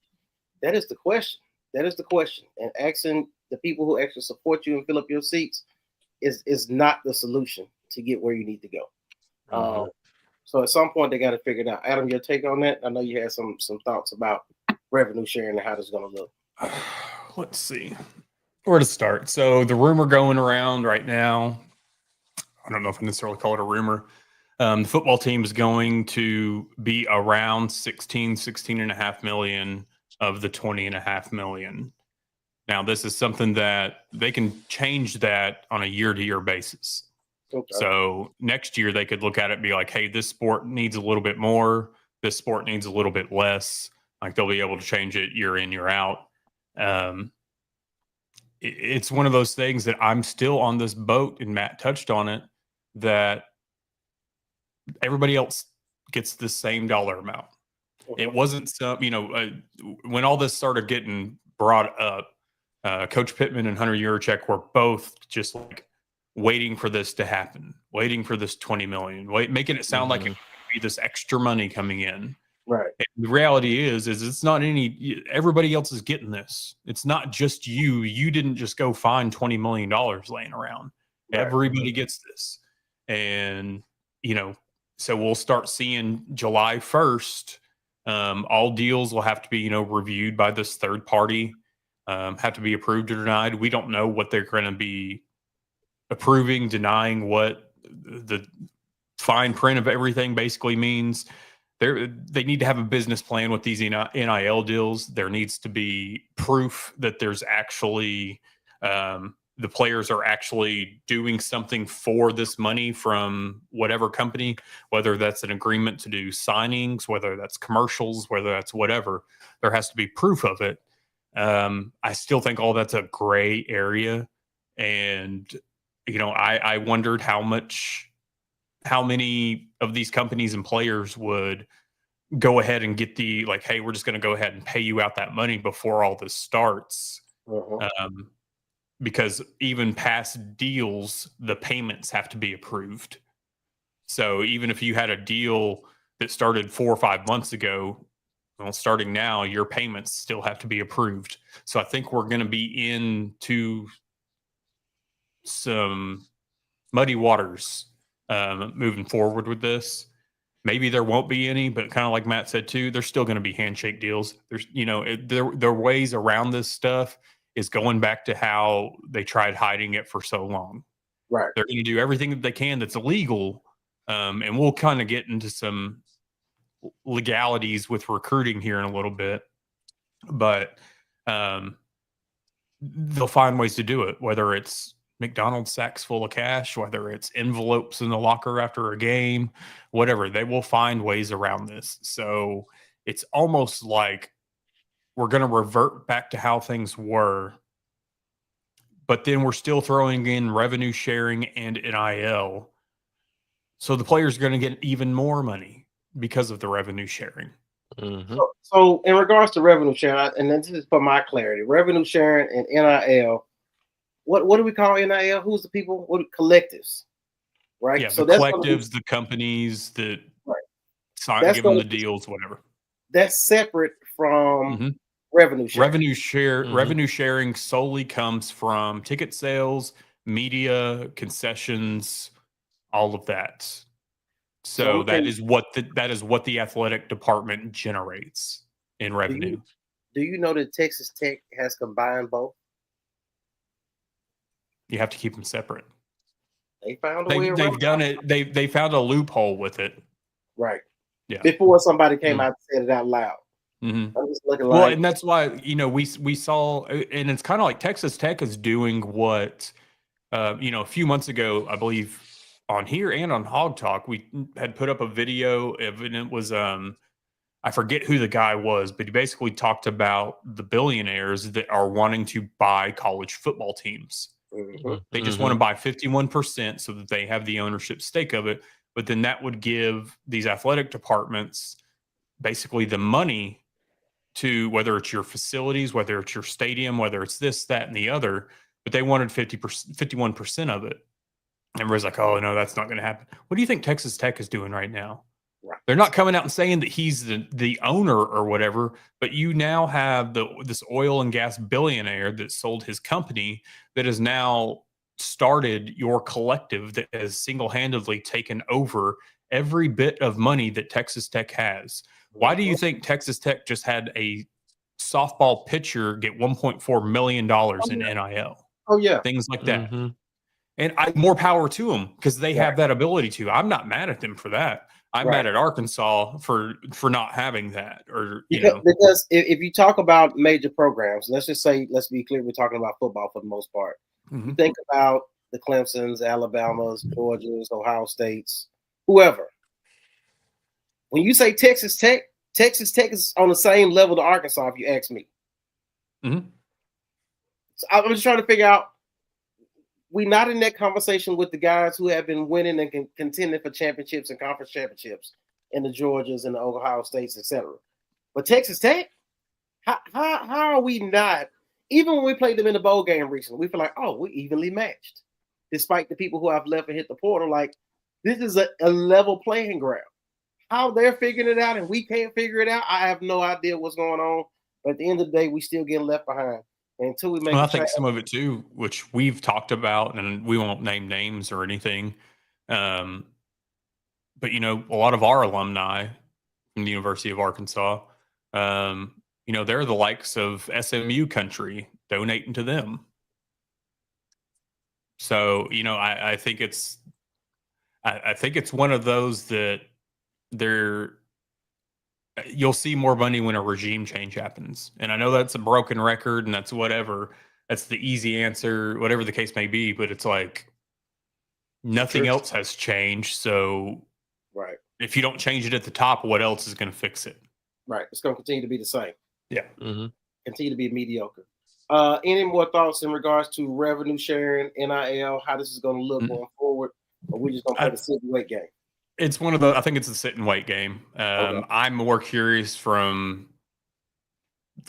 That is the question. That is the question. And asking the people who actually support you and fill up your seats is not the solution to get where you need to go. So at some point they got to figure it out. Adam, your take on that? I know you had some thoughts about revenue sharing and how this is going to look. Let's see where to start. So the rumor going around right now, I don't know if I necessarily call it a rumor. The football team is going to be around 16.5 million of the 20.5 million. Now, this is something that they can change that on a year-to-year basis. Okay. So next year they could look at it and be like, hey, this sport needs a little bit more. This sport needs a little bit less. Like they'll be able to change it year in, year out. It's one of those things that I'm still on this boat, and Matt touched on it, that everybody else gets the same dollar amount. Okay. It wasn't some, when all this started getting brought up, Coach Pittman and Hunter Yurachek were both just like waiting for this to happen, waiting for this 20 million, making it sound like it would be this extra money coming in. Right. And the reality is it's not everybody else is getting this. It's not just you. You didn't just go find $20 million laying around. Right. Everybody gets this. And, so we'll start seeing July 1st. All deals will have to be, reviewed by this third party, have to be approved or denied. We don't know what they're going to be approving, denying, what the fine print of everything basically means. They need to have a business plan with these NIL deals. There needs to be proof that there's actually the players are actually doing something for this money from whatever company, whether that's an agreement to do signings, whether that's commercials, whether that's whatever. There has to be proof of it. I still think all that's a gray area. And, I wondered how many of these companies and players would go ahead and get hey, we're just going to go ahead and pay you out that money before all this starts. Because even past deals, the payments have to be approved. So even if you had a deal that started 4 or 5 months ago, well, starting now, your payments still have to be approved. So I think we're going to be into some muddy waters moving forward with this. Maybe there won't be any, but kind of like Matt said too, there's still going to be handshake deals. There's, there are ways around this stuff. Is going back to how they tried hiding it for so long. Right. They're going to do everything that they can that's illegal. And we'll kind of get into some legalities with recruiting here in a little bit. But they'll find ways to do it, whether it's McDonald's sacks full of cash, whether it's envelopes in the locker after a game, whatever. They will find ways around this. So it's almost like we're going to revert back to how things were, but then we're still throwing in revenue sharing and NIL. So the players are going to get even more money because of the revenue sharing. So in regards to revenue sharing, and this is for my clarity, revenue sharing and NIL, what do we call NIL? Who's the people? What collectives, right? Yeah, so the collectives, the companies that give them the deals, whatever. That's separate from revenue sharing. Revenue sharing solely comes from ticket sales, media, concessions, all of that. So that is what the athletic department generates in revenue. Do you know that Texas Tech has combined both? You have to keep them separate. They found a way around. They've done it. They found a loophole with it. Right. Yeah. Before somebody came out and said it out loud. I'm just looking well, and that's why we saw, and it's kind of like Texas Tech is doing what a few months ago, I believe, on here and on Hog Talk, we had put up a video of, and it was I forget who the guy was, but he basically talked about the billionaires that are wanting to buy college football teams. They just want to buy 51% so that they have the ownership stake of it. but then that would give these athletic departments basically the money to, whether it's your facilities, whether it's your stadium, whether it's this, that, and the other, but they wanted 51% of it. And everybody's like, oh, no, that's not going to happen. What do you think Texas Tech is doing right now? Right. They're not coming out and saying that he's the owner or whatever, but you now have this oil and gas billionaire that sold his company that has now started your collective that has single-handedly taken over every bit of money that Texas Tech has. Why do you think Texas Tech just had a softball pitcher get $1.4 million in NIL? Oh, yeah. Things like that. And more power to them because they have that ability to. I'm not mad at them for that. I'm mad at Arkansas for not having that. Or because if you talk about major programs, let's be clear, we're talking about football for the most part. You think about the Clemsons, Alabamas, Georgias, Ohio States, whoever. When you say Texas Tech is on the same level to Arkansas, if you ask me. So I'm just trying to figure out, we're not in that conversation with the guys who have been winning and contending for championships and conference championships in the Georgias and the Ohio States, etc. But Texas Tech, how are we not? Even when we played them in the bowl game recently, we feel like, oh, we're evenly matched. Despite the people who have left and hit the portal, like this is a level playing ground. How they're figuring it out and we can't figure it out, I have no idea what's going on. But at the end of the day, we still getting left behind. Until we make I think some of it too, which we've talked about, and we won't name names or anything. But a lot of our alumni from the University of Arkansas, they're the likes of SMU country, donating to them. So, I think it's one of those that you'll see more money when a regime change happens. And I know that's a broken record and that's whatever. That's the easy answer, whatever the case may be. But it's like nothing else has changed. So if you don't change it at the top, what else is going to fix it? Right. It's going to continue to be the same. Yeah. Continue to be mediocre. Any more thoughts in regards to revenue sharing, NIL, how this is going to look going forward? Or we just going to play the sit and wait game? It's one of the, I think it's a sit and wait game. I'm more curious from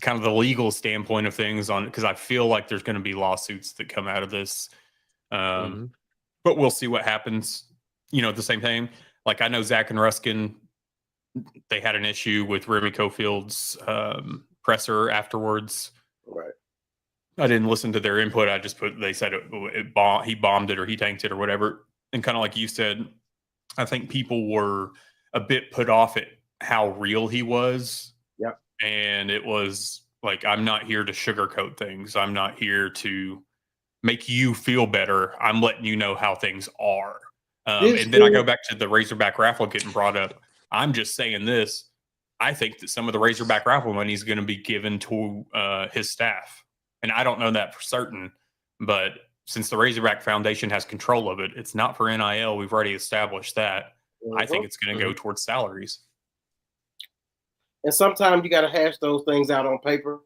kind of the legal standpoint of things because I feel like there's going to be lawsuits that come out of this. But we'll see what happens. At the same time, like I know Zach and Ruskin, they had an issue with Remy Cofield's presser afterwards. Right. I didn't listen to their input. I just they said he bombed it or he tanked it or whatever. And kind of like you said, I think people were a bit put off at how real he was. Yep. And it was like, I'm not here to sugarcoat things. I'm not here to make you feel better. I'm letting you know how things are. And then I go back to the Razorback raffle getting brought up. I'm just saying this. I think that some of the Razorback raffle money is going to be given to his staff. And I don't know that for certain, but since the Razorback Foundation has control of it, it's not for NIL. We've already established that. I think it's going to go towards salaries. And sometimes you got to hash those things out on paper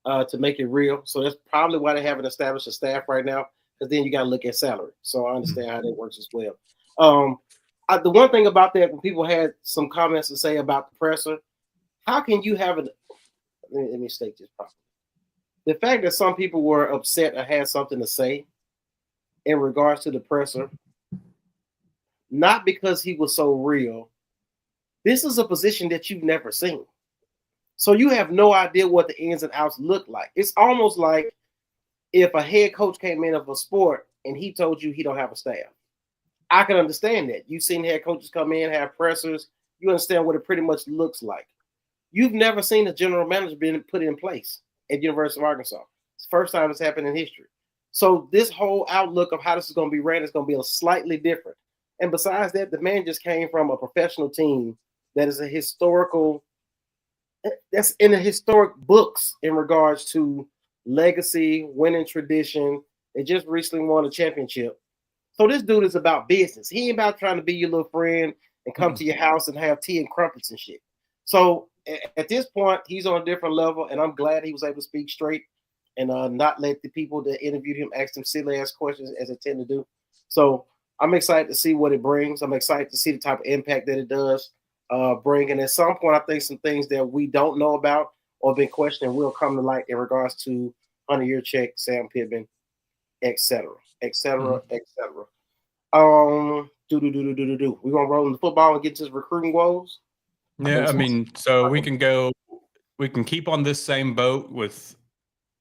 to make it real. So that's probably why they haven't established a staff right now, because then you got to look at salary. So I understand how that works as well. The one thing about that, when people had some comments to say about the presser, how can you have let me state this properly. The fact that some people were upset or had something to say in regards to the presser, not because he was so real. This is a position that you've never seen. So you have no idea what the ins and outs look like. It's almost like if a head coach came in of a sport and he told you he don't have a staff. I can understand that. You've seen head coaches come in, have pressers. You understand what it pretty much looks like. You've never seen a general manager being put in place at University of Arkansas. It's the first time it's happened in history. So this whole outlook of how this is going to be ran is going to be a slightly different. And besides that, the man just came from a professional team that is that's in the historic books in regards to legacy, winning tradition. They just recently won a championship. So this dude is about business. He ain't about trying to be your little friend and come to your house and have tea and crumpets and shit. So at this point, he's on a different level, and I'm glad he was able to speak straight and not let the people that interviewed him ask him silly ass questions as they tend to do. So I'm excited to see what it brings. I'm excited to see the type of impact that it does bring. And at some point, I think some things that we don't know about or been questioning will come to light in regards to 100-year check, Sam Pittman, et cetera, et cetera, et cetera. We gonna roll in the football and get to his recruiting woes. Yeah, I mean, so we can keep on this same boat with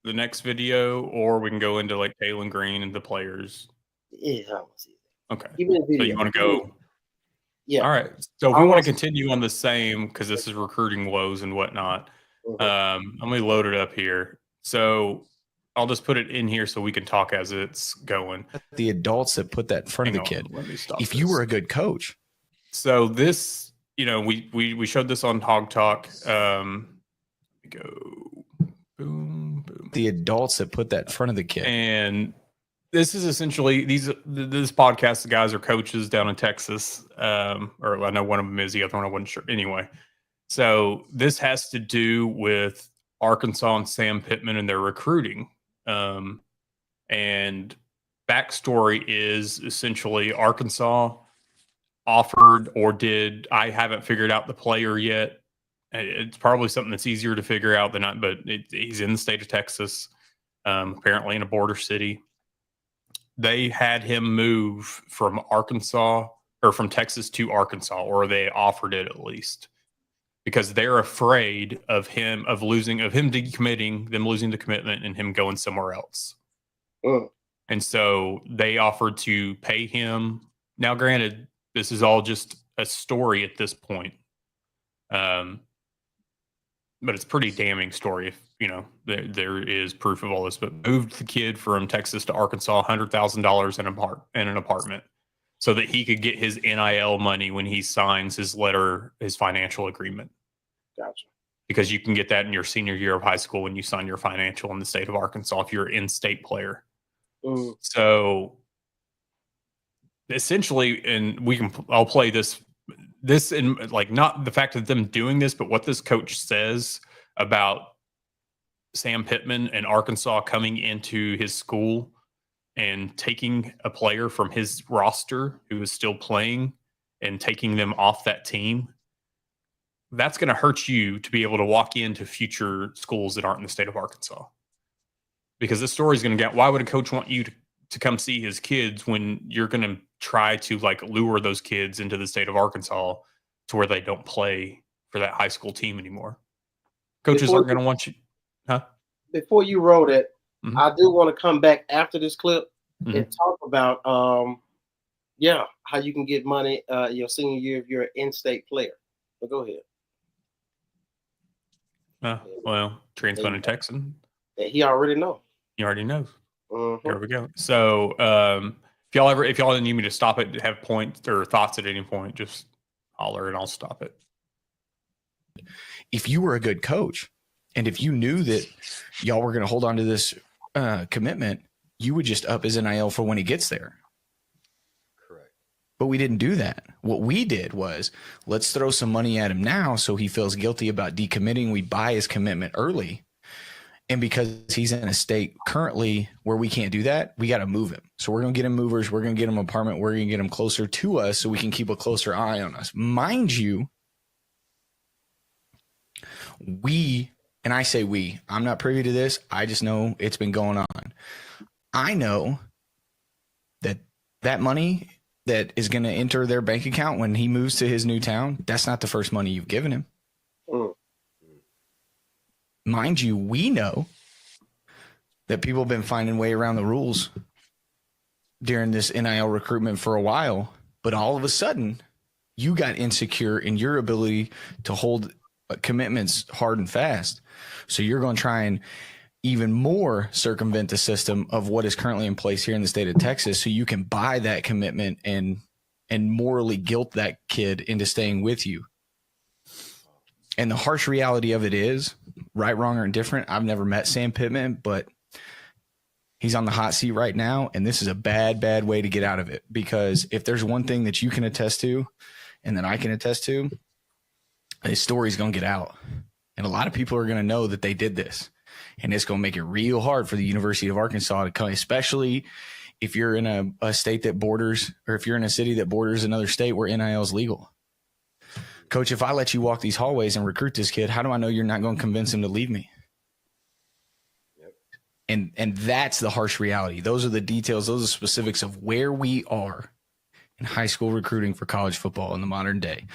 the next video, or we can go into like Taylor Green and the players. Yeah, I want to see that. Okay. Give me the video. So you want to go? Yeah. All right. So if we want to continue on the same, because this is recruiting woes and whatnot, I'm going to load it up here. So I'll just put it in here so we can talk as it's going. The adults that put that in front of the kid. Let me stop. If you were a good coach. So this, we showed this on Hog Talk. Go boom, boom. The adults that put that in front of the kid. And this is essentially this podcast. The guys are coaches down in Texas, or I know one of them is. The other one I wasn't sure. Anyway, so this has to do with Arkansas and Sam Pittman and their recruiting. And backstory is essentially Arkansas offered or did. I haven't figured out the player yet. It's probably something that's easier to figure out than not, but he's in the state of Texas, apparently in a border city. They had him move from Arkansas or from Texas to Arkansas, or they offered it at least, because they're afraid of him decommitting, them losing the commitment, and him going somewhere else. And so they offered to pay him. Now, granted, this is all just a story at this point. But it's a pretty damning story if, there is proof of all this. But moved the kid from Texas to Arkansas, $100,000 in an apartment so that he could get his NIL money when he signs his financial agreement. Gotcha. Because you can get that in your senior year of high school when you sign your financial in the state of Arkansas if you're an in-state player. So essentially, and I'll play this in like not the fact of them doing this, but what this coach says about Sam Pittman and Arkansas coming into his school and taking a player from his roster who is still playing and taking them off that team. That's going to hurt you to be able to walk into future schools that aren't in the state of Arkansas. Because this story is going to get, why would a coach want you to come see his kids when you're going to try to like lure those kids into the state of Arkansas to where they don't play for that high school team anymore? Coaches aren't going to want you. Huh? Before you wrote it, I do want to come back after this clip and talk about, how you can get money your senior year if you're an in-state player. But go ahead. Well, transplanted Texan. He already knows. He already knows. Here we go. So, if y'all need me to stop it, have points or thoughts at any point, just holler and I'll stop it. If you were a good coach and if you knew that y'all were going to hold on to this commitment, you would just up his NIL for when he gets there. Correct. But we didn't do that. What we did was, let's throw some money at him now so he feels guilty about decommitting. We buy his commitment early. And because he's in a state currently where we can't do that, we got to move him. So we're going to get him movers. We're going to get him an apartment. We're going to get him closer to us so we can keep a closer eye on us. Mind you, and I say we, I'm not privy to this. I just know it's been going on. I know that money that is going to enter their bank account when he moves to his new town, that's not the first money you've given him. Mind you, we know that people have been finding way around the rules during this NIL recruitment for a while, but all of a sudden you got insecure in your ability to hold commitments hard and fast. So you're going to try and even more circumvent the system of what is currently in place here in the state of Texas so you can buy that commitment and morally guilt that kid into staying with you. And the harsh reality of it is, right, wrong, or indifferent, I've never met Sam Pittman, but he's on the hot seat right now, and this is a bad, bad way to get out of it. Because if there's one thing that you can attest to and that I can attest to, his story's going to get out. And a lot of people are going to know that they did this. And it's going to make it real hard for the University of Arkansas to come, especially if you're in a state that borders, or if you're in a city that borders another state where NIL is legal. Coach, if I let you walk these hallways and recruit this kid, how do I know you're not going to convince him to leave me? Yep. And that's the harsh reality. Those are the details. Those are the specifics of where we are in high school recruiting for college football in the modern day.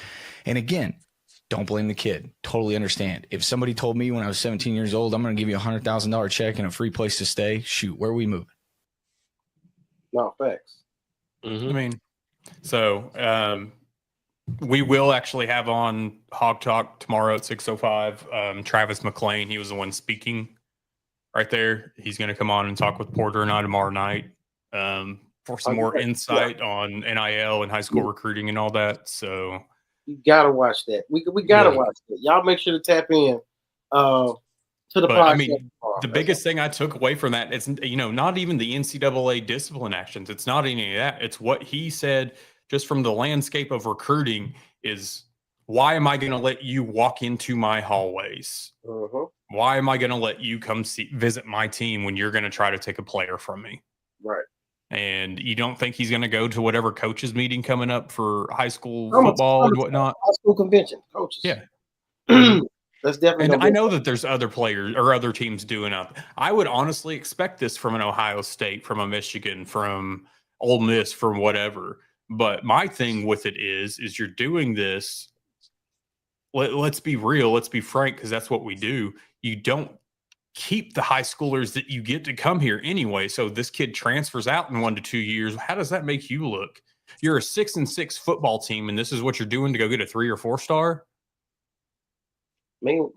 And again, don't blame the kid. Totally understand. If somebody told me when I was 17 years old, I'm going to give you $100,000 check and a free place to stay, shoot, where are we moving? No, facts. I mean, so we will actually have on Hog Talk tomorrow at 6:05. Travis McClain, he was the one speaking right there. He's going to come on and talk with Porter and I tomorrow night for some more insight on NIL and high school recruiting and all that. So you gotta watch that. We gotta watch that. Y'all make sure to tap in to the podcast. I mean, the biggest thing I took away from that is, not even the NCAA discipline actions. It's not any of that. It's what he said just from the landscape of recruiting is, why am I going to let you walk into my hallways? Why am I going to let you come visit my team when you're going to try to take a player from me? Right. And you don't think he's going to go to whatever coaches meeting coming up for high school football and whatnot? High school convention, coaches. Yeah. That's definitely. And I know that there's other players or other teams doing up. I would honestly expect this from an Ohio State, from a Michigan, from Ole Miss, from whatever. But my thing with it is you're doing this. Let's be real. Let's be frank, because that's what we do. You don't keep the high schoolers that you get to come here anyway. So this kid transfers out in 1 to 2 years. How does that make you look? You're a 6-6 football team, and this is what you're doing to go get a 3 or 4 star. I mean,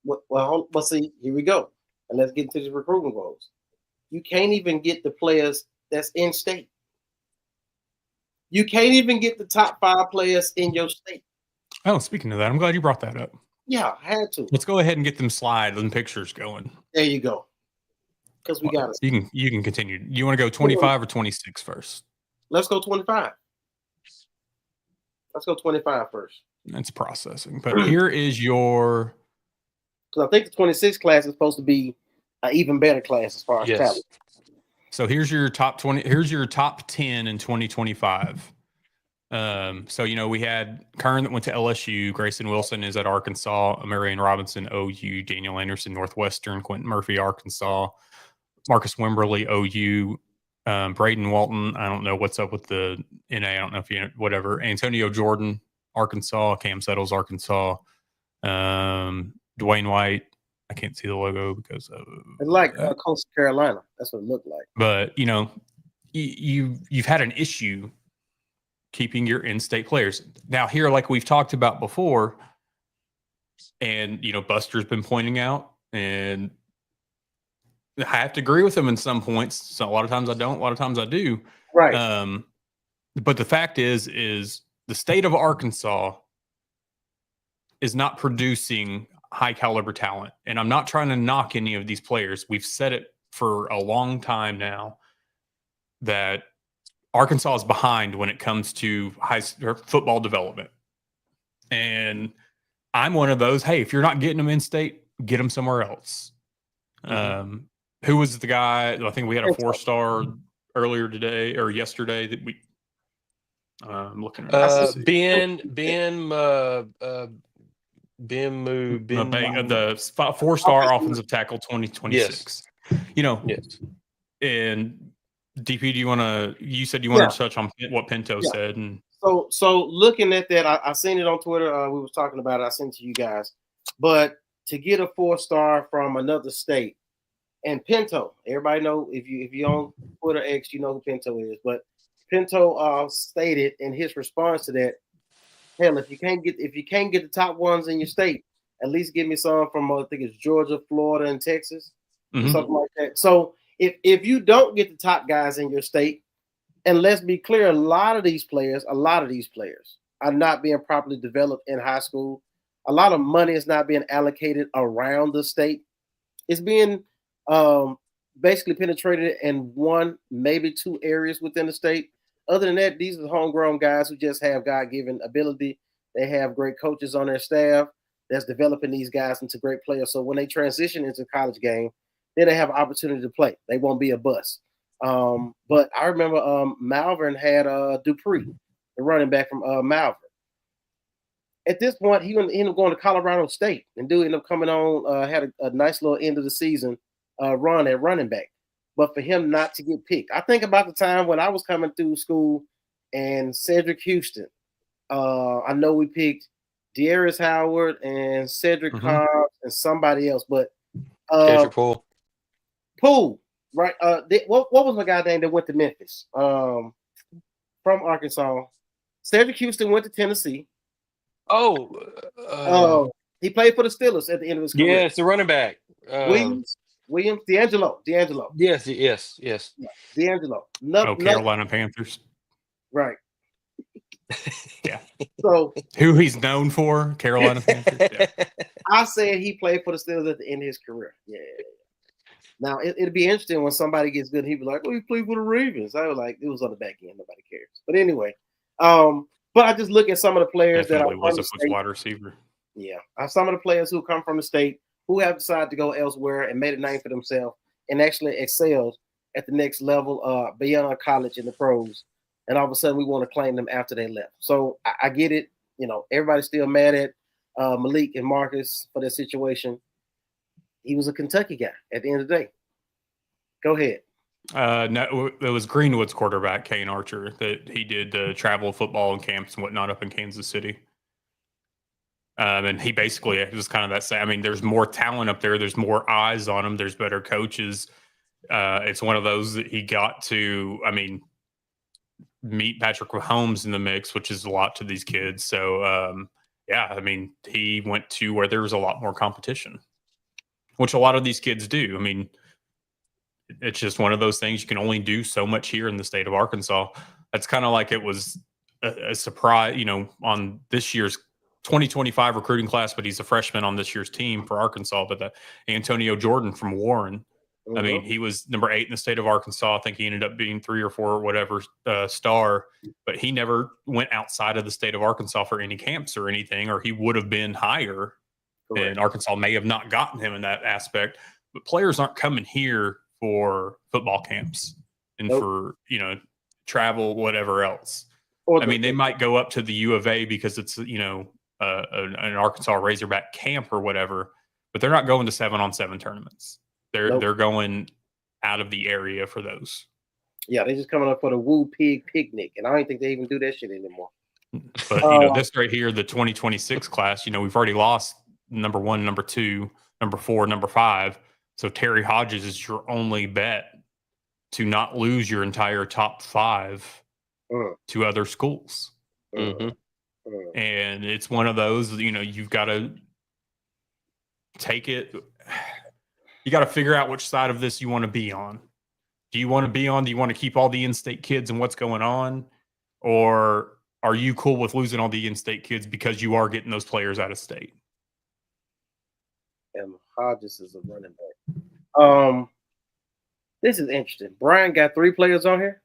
well, see, here we go. And let's get into the recruiting goals. You can't even get the players that's in state. You can't even get the top 5 players in your state. Oh, speaking of that, I'm glad you brought that up. Yeah, I had to. Let's go ahead and get them slides and pictures going. There you go. Because we got it. You can continue. You want to go 25 or 26 first? Let's go 25. Let's go 25 first. It's processing. But here is your... Because I think the 26 class is supposed to be an even better class as far as talent. So here's your top 20. Here's your top 10 in 2025. So, we had Kern that went to LSU. Grayson Wilson is at Arkansas. Marion Robinson, OU. Daniel Anderson, Northwestern. Quentin Murphy, Arkansas. Marcus Wimberly, OU. Braden Walton, I don't know what's up with the NA. I don't know if whatever. Antonio Jordan, Arkansas. Cam Settles, Arkansas. Dwayne White, I can't see the logo because of it's like Coastal Carolina. That's what it looked like. But you've had an issue keeping your in-state players. Now here, like we've talked about before, and Buster's been pointing out, and I have to agree with him in some points. So a lot of times I don't, a lot of times I do. Right. But the fact is the state of Arkansas is not producing high caliber talent. And I'm not trying to knock any of these players. We've said it for a long time now that Arkansas is behind when it comes to football development. And I'm one of those, hey, if you're not getting them in state, get them somewhere else. Who was the guy? I think we had a 4-star earlier today or yesterday that we I'm looking at the 4-star offensive tackle 2026. Yes. And DP, do you want to? You said you wanted to touch on what Pinto said, and so looking at that, I seen it on Twitter. We was talking about it. I sent it to you guys, but to get a 4-star from another state, and Pinto, everybody know if you on Twitter X, you know who Pinto is, but Pinto stated in his response to that, hell, if you can't get the top ones in your state, at least give me some from I think it's Georgia, Florida, and Texas, something like that. So if you don't get the top guys in your state, and let's be clear, a lot of these players are not being properly developed in high school. A lot of money is not being allocated around the state. It's being basically penetrated in 1, maybe 2 areas within the state. Other than that, these are homegrown guys who just have God-given ability. They have great coaches on their staff that's developing these guys into great players. So when they transition into college game, then they have an opportunity to play. They won't be a bust. But I remember Malvern had Dupree, the running back from Malvern. At this point, he ended up going to Colorado State, and dude ended up coming on, had a nice little end of the season run at running back. But for him not to get picked, I think about the time when I was coming through school and Cedric Houston. I know we picked Dearest Howard and Cedric Cobbs and somebody else, but Poole. Poole, right? What was my guy name that went to Memphis from Arkansas? Cedric Houston went to Tennessee. He played for the Steelers at the end of his career. Yeah, it's the running back. Williams, D'Angelo. Yes. D'Angelo. Carolina Panthers. Right. Yeah. So who he's known for, Carolina Panthers. Yeah. I said he played for the Steelers at the end of his career. Yeah. Now it'd be interesting when somebody gets good. He'd be like, "Oh, he played for the Ravens." I was like, "It was on the back end. Nobody cares." But anyway, but I just look at some of the players Definitely that was a wide receiver. Yeah, some of the players who come from the state who have decided to go elsewhere and made a name for themselves and actually excelled at the next level beyond college in the pros. And all of a sudden, we want to claim them after they left. So I get it. You know, everybody's still mad at Malik and Marcus for their situation. He was a Kentucky guy at the end of the day. Go ahead. No, it was Greenwood's quarterback, Kane Archer, that he did travel football and camps and whatnot up in Kansas City. And he basically it was kind of that same. I mean, there's more talent up there. There's more eyes on him. There's better coaches. It's one of those that he got to, meet Patrick Mahomes in the mix, which is a lot to these kids. So, he went to where there was a lot more competition, which a lot of these kids do. I mean, it's just one of those things. You can only do so much here in the state of Arkansas. That's kind of like it was a surprise, on this year's 2025 recruiting class, but he's a freshman on this year's team for Arkansas. But Antonio Jordan from Warren, I mean, he was number 8 in the state of Arkansas. I think he ended up being 3 or 4 or whatever star, but he never went outside of the state of Arkansas for any camps or anything, or he would have been higher. Correct. And Arkansas may have not gotten him in that aspect. But players aren't coming here for football camps and for, travel, whatever else. They might go up to the U of A because it's, an Arkansas Razorback camp or whatever, but they're not going to 7-on-7 tournaments. They're going out of the area for those. Yeah, they're just coming up for the Woo Pig picnic, and I don't think they even do that shit anymore. But this right here, the 2026 class, we've already lost number 1, number 2, number 4, number 5. So Terry Hodges is your only bet to not lose your entire top 5 to other schools. And it's one of those, you've got to take it. You got to figure out which side of this you want to be on. Do you want to keep all the in-state kids and what's going on? Or are you cool with losing all the in-state kids because you are getting those players out of state? And Hodges is a running back. This is interesting. Brian got 3 players on here.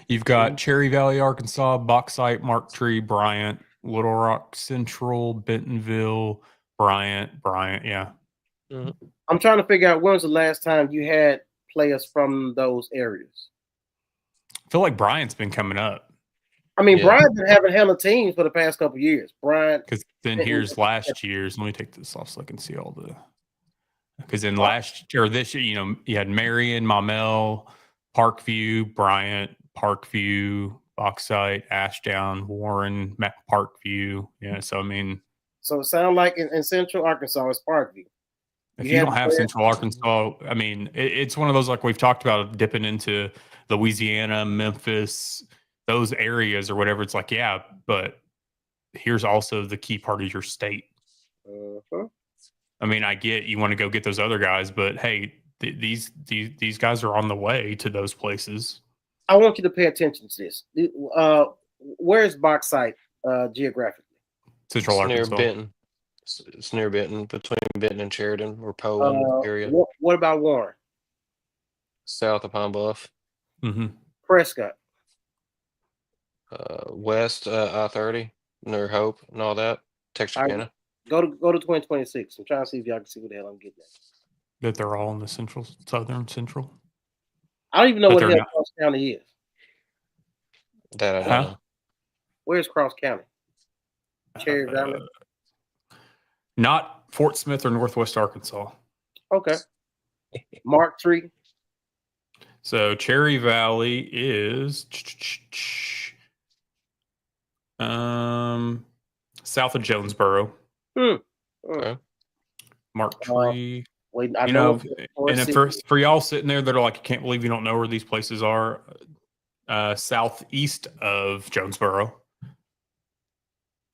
You've got Cherry Valley, Arkansas, Bauxite, Mark Tree, Bryant, Little Rock Central, Bentonville, Bryant, yeah. I'm trying to figure out when was the last time you had players from those areas. I feel like Bryant's been coming up. I mean, Bryant's been having hella teams for the past couple of years. Bryant. Because then here's last year's. Let me take this off so I can see all the. Because in last year or this year, you had Marion, Maumelle, Parkview, Bryant, Parkview, Bauxite, Ashdown, Warren, Parkview. Yeah, so So it sounds like in Central Arkansas, it's Parkview. If you don't have Central Arkansas, it's one of those like we've talked about dipping into Louisiana, Memphis, those areas or whatever. It's like, yeah, but here's also the key part of your state. I get you want to go get those other guys, but hey, these guys are on the way to those places. I want you to pay attention to this. Where is Bauxite geographically? Central Arkansas. Near Benton. It's near Benton, between Benton and Sheridan or Poe area. What about Warren? South of Pine Bluff. Prescott. West I-30, near Hope and all that. Texarkana. Go to 2026. I'm trying to see if y'all can see what the hell I'm getting at. that they're all in the southern central. I don't even know But what the they're hell not. Cross County is. That I don't Huh? know. Where's Cross County? Cherry Valley. Not Fort Smith or Northwest Arkansas. Okay. Mark Tree. So Cherry Valley is south of Jonesboro. Okay. Mark Tree. Wait, I you know. know, and if for y'all sitting there that are like, I can't believe you don't know where these places are. Southeast of Jonesboro.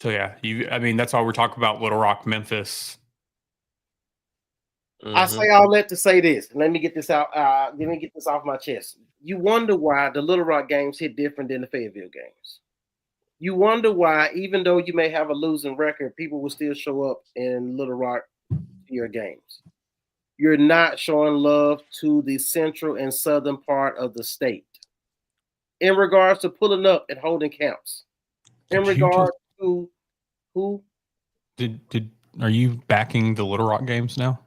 So yeah, I mean, that's why we're talking about Little Rock, Memphis. I say all that to say this. Let me get this out. Let me get this off my chest. You wonder why the Little Rock games hit different than the Fayetteville games. You wonder why, even though you may have a losing record, people will still show up in Little Rock to your games. You're not showing love to the central and southern part of the state in regards to pulling up and holding camps. In regards to who? Are you backing the Little Rock games now?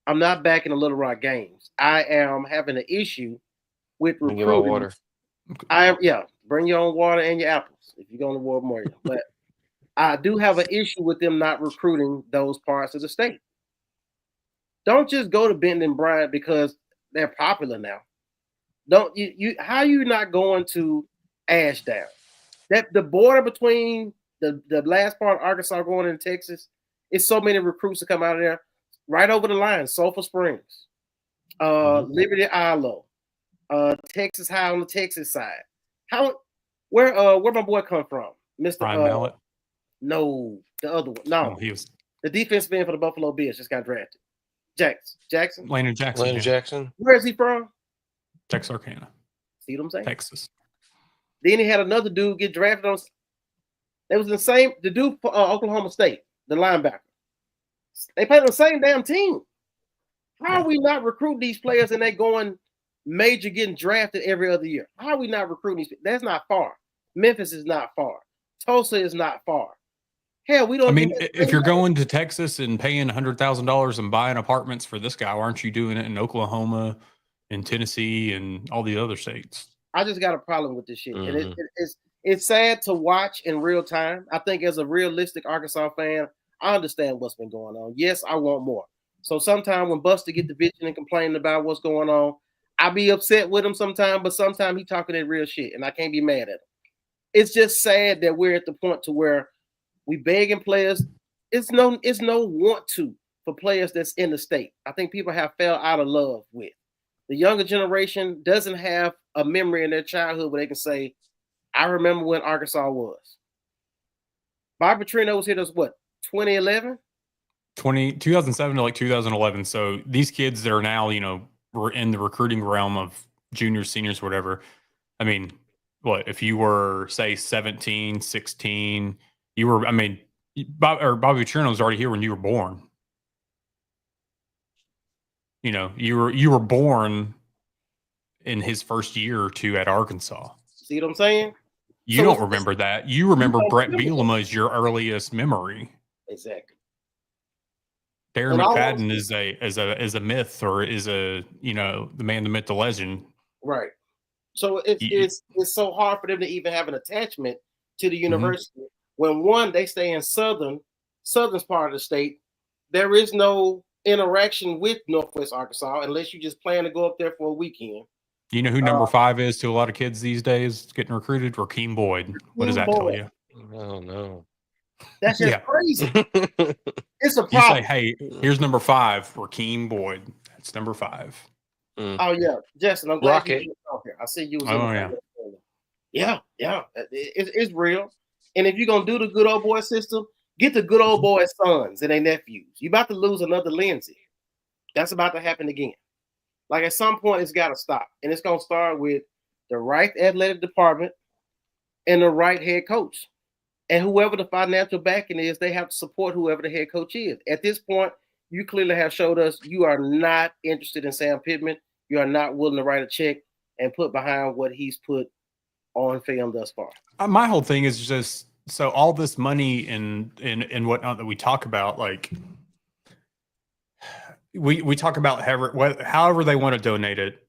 I'm not backing the Little Rock games. I am having an issue with Bring recruiting. your water. Bring your own water and your apples if you're going to Ward Memorial. But I do have an issue with them not recruiting those parts of the state. Don't just go to Benton and Bryant because they're popular now. Don't you? How are you not going to Ashdown? That the border between the last part of Arkansas going into Texas, it's so many recruits to come out of there. Right over the line, Sulphur Springs, Liberty Isle, Texas High on the Texas side. Where my boy come from? Mr. Ryan Mallett? No, the other one. No, he was the defensive man for the Buffalo Bills just got drafted. Jackson. Landon Jackson. Jackson. Where is he from? Texarkana. See what I'm saying? Texas. Then he had another dude get drafted on. They was the dude for Oklahoma State, the linebacker. They played on the same damn team. How are we not recruiting these players and they going major getting drafted every other year? How are we not recruiting these? That's not far. Memphis is not far. Tulsa is not far. Hell, we don't. I mean, if you're going to Texas and paying $100,000 and buying apartments for this guy, why aren't you doing it in Oklahoma, in Tennessee, and all the other states? I just got a problem with this shit, and it's sad to watch in real time. I think as a realistic Arkansas fan, I understand what's been going on. Yes, I want more. So sometimes when Buster get the bitching and complaining about what's going on, I be upset with him sometimes, but sometimes he talking that real shit, and I can't be mad at him. It's just sad that we're at the point to where we begging players. It's no want to for players that's in the state. I think people have fell out of love with. The younger generation doesn't have a memory in their childhood where they can say, I remember when Arkansas was. Bobby Petrino was here as what, 2011? 2007 to like 2011. So these kids that are now, we're in the recruiting realm of juniors, seniors, whatever. I mean, what, if you were, say, 17, 16, you were, Bobby Petrino was already here when you were born. You were born in his first year or two at Arkansas. See what I'm saying? You don't remember that. You remember Brett Bielema as your earliest memory. Exactly. Darren McFadden is a myth, or is the man, the myth, the legend. Right. So it's so hard for them to even have an attachment to the university when one, they stay in southern part of the state. There is no interaction with Northwest Arkansas unless you just plan to go up there for a weekend. You know who number 5 is to a lot of kids these days getting recruited? Rakeem Boyd. What does that tell you? Oh, no. That's just crazy. It's a problem. You say, hey, here's number 5, Rakeem Boyd. That's number 5. Oh, yeah. Justin, I'm glad you were here. I see you. Yeah. It's real. And if you're going to do the good old boy system, get the good old boy's sons and their nephews. You're about to lose another Lindsay. That's about to happen again. Like at some point, it's got to stop. And it's going to start with the right athletic department and the right head coach. And whoever the financial backing is, they have to support whoever the head coach is. At this point, you clearly have showed us you are not interested in Sam Pittman. You are not willing to write a check and put behind what he's put on film thus far. My whole thing is just, so all this money and whatnot that we talk about, like, we talk about however they want to donate it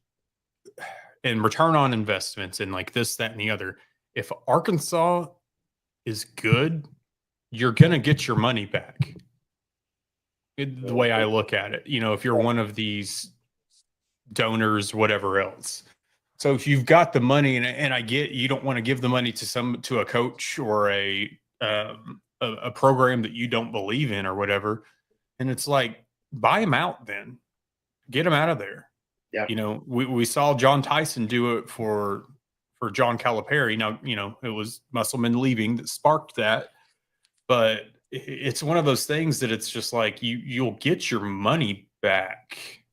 and return on investments and like this, that, and the other. If Arkansas is good, you're going to get your money back. The way I look at it, if you're one of these donors, whatever else. So if you've got the money, and I get you don't want to give the money to a coach or a program that you don't believe in or whatever, and it's like, buy them out, then get them out of there. Yeah. We saw John Tyson do it for John Calipari. Now, it was Musselman leaving that sparked that, but it's one of those things that it's just like you'll get your money back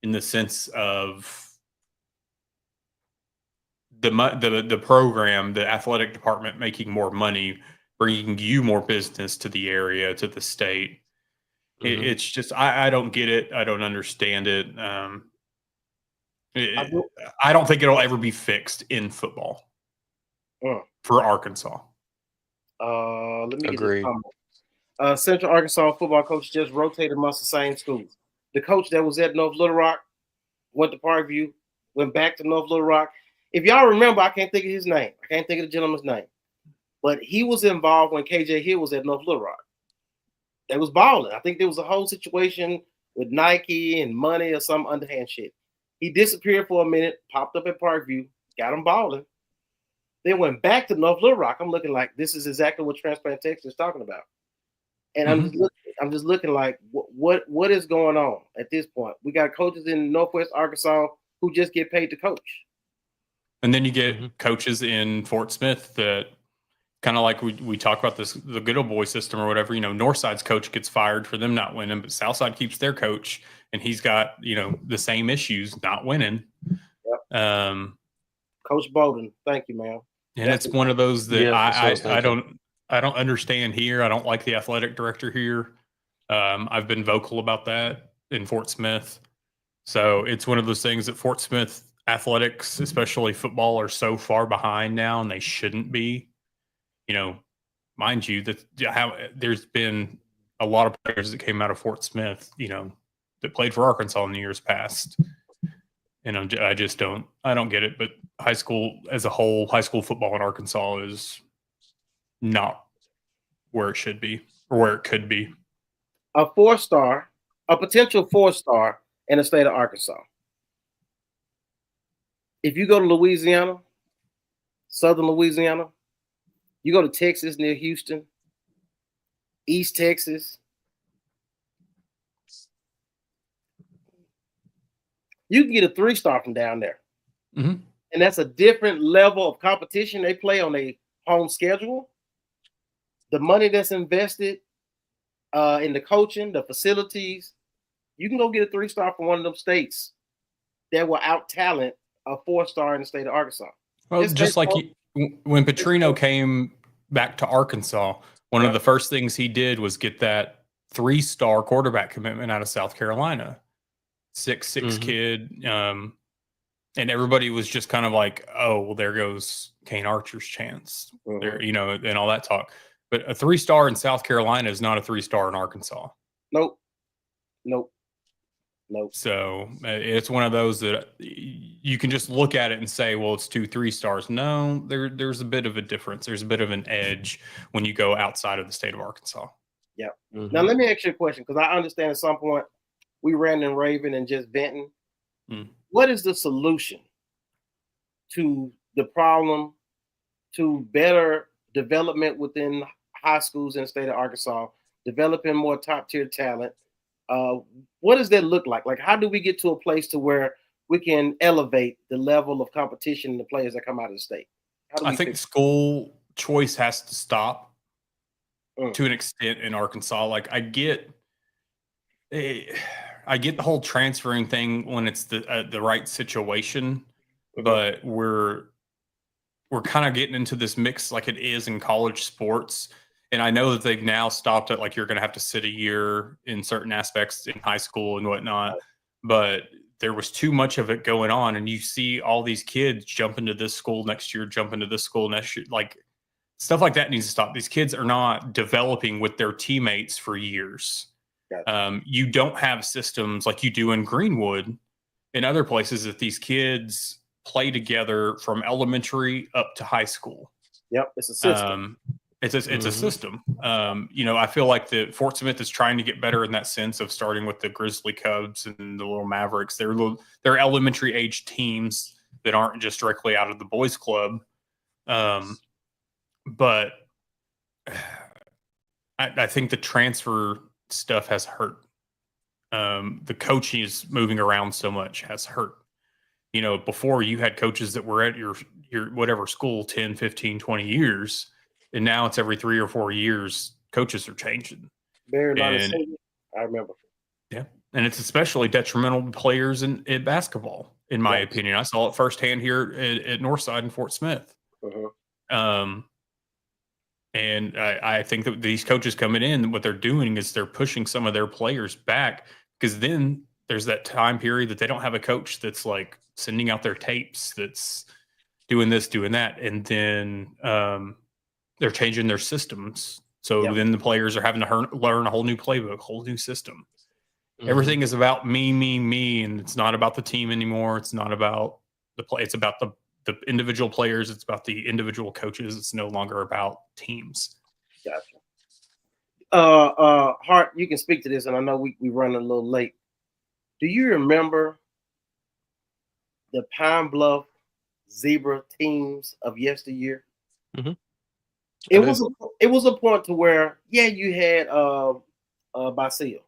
in the sense of the program, the athletic department making more money, bringing you more business to the area, to the state. Mm-hmm. It's just, I don't get it. I don't understand it. I don't think it'll ever be fixed in football for Arkansas. Let me agree. Central Arkansas football coach just rotated amongst the same schools. The coach that was at North Little Rock went to Parkview, went back to North Little Rock. If y'all remember, I can't think of his name. I can't think of the gentleman's name. But he was involved when KJ Hill was at North Little Rock. They was balling. I think there was a whole situation with Nike and money or some underhand shit. He disappeared for a minute, popped up at Parkview, got him balling. Then went back to North Little Rock. I'm looking like this is exactly what Transparent Texas is talking about. And I'm just looking like what is going on at this point? We got coaches in Northwest Arkansas who just get paid to coach. And then you get coaches in Fort Smith that kind of like we talk about the good old boy system or whatever. Northside's coach gets fired for them not winning, but Southside keeps their coach, and he's got the same issues, not winning. Yep. Coach Bowden, thank you, man. And it's one of those that I don't understand here. I don't like the athletic director here. I've been vocal about that in Fort Smith. So it's one of those things that Fort Smith athletics, especially football, are so far behind now, and they shouldn't be. Mind you, that there's been a lot of players that came out of Fort Smith, that played for Arkansas in the years past. And I don't get it. But high school as a whole, high school football in Arkansas is not where it should be or where it could be. A potential 4-star in the state of Arkansas. If you go to Louisiana, southern Louisiana, you go to Texas near Houston, East Texas, you can get a 3-star from down there. Mm-hmm. And that's a different level of competition they play on a home schedule. The money that's invested in the coaching, the facilities, you can go get a 3-star from one of them states that will out-talent a 4-star in the state of Arkansas. Well, just like when Petrino came back to Arkansas, one of the first things he did was get that 3-star quarterback commitment out of South Carolina. 6'6" kid. And everybody was just kind of like, oh, well, there goes Kane Archer's chance. There, and all that talk. But a 3-star in South Carolina is not a 3-star in Arkansas. Nope. So it's one of those that you can just look at it and say, well, it's 2 3-stars. No, there's a bit of a difference. There's a bit of an edge when you go outside of the state of Arkansas. Yeah. Now, let me ask you a question, because I understand at some point we ran and raving and just venting. What is the solution to the problem, to better development within high schools in the state of Arkansas, developing more top-tier talent? What does that look like? Like, how do we get to a place to where we can elevate the level of competition in the players that come out of the state? I think school choice has to stop to an extent in Arkansas. Like, I get the whole transferring thing when it's the right situation, but we're kind of getting into this mix like it is in college sports. And I know that they've now stopped it. Like, you're going to have to sit a year in certain aspects in high school and whatnot. But there was too much of it going on. And you see all these kids jump into this school next year, jump into this school next year. Like, stuff like that needs to stop. These kids are not developing with their teammates for years. You don't have systems like you do in Greenwood and other places that these kids play together from elementary up to high school. Yep, it's a system. It's a system. I feel like the Fort Smith is trying to get better in that sense of starting with the Grizzly Cubs and the little Mavericks. They're elementary age teams that aren't just directly out of the boys club. But I think the transfer stuff has hurt. The coaching is moving around so much has hurt. Before you had coaches that were at your whatever school 10, 15, 20 years, and now it's every 3 or 4 years coaches are changing. I remember. Yeah, and it's especially detrimental to players in basketball, in my opinion. I saw it firsthand here at Northside and Fort Smith. And I think that these coaches coming in, what they're doing is they're pushing some of their players back, because then there's that time period that they don't have a coach that's like sending out their tapes, that's doing this, doing that. And then they're changing their systems. So then the players are having to learn a whole new playbook, whole new system. Everything is about me, and it's not about the team anymore. It's not about the play. It's about the individual players. It's about the individual coaches. It's no longer about teams. Gotcha. Hart, you can speak to this, and I know we run a little late. Do you remember the Pine Bluff Zebra teams of yesteryear? It was a point to where, you had Basile.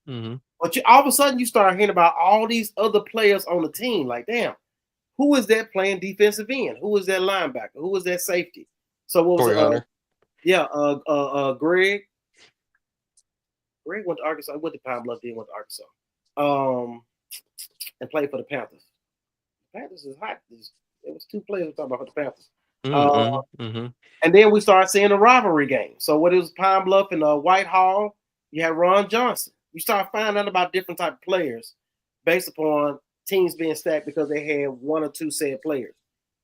But all of a sudden you start hearing about all these other players on the team. Like, damn, who is that playing defensive end? Who is that linebacker? Who is that safety? So what was it? Greg. Greg went to Arkansas. Went to Pine Bluff, then went to Arkansas. And played for the Panthers. The Panthers is hot. There was 2 players we're talking about for the Panthers. And then we started seeing a rivalry game. So what it was Pine Bluff and Whitehall, you had Ron Johnson. You start finding out about different type of players based upon teams being stacked because they had 1 or 2 said players.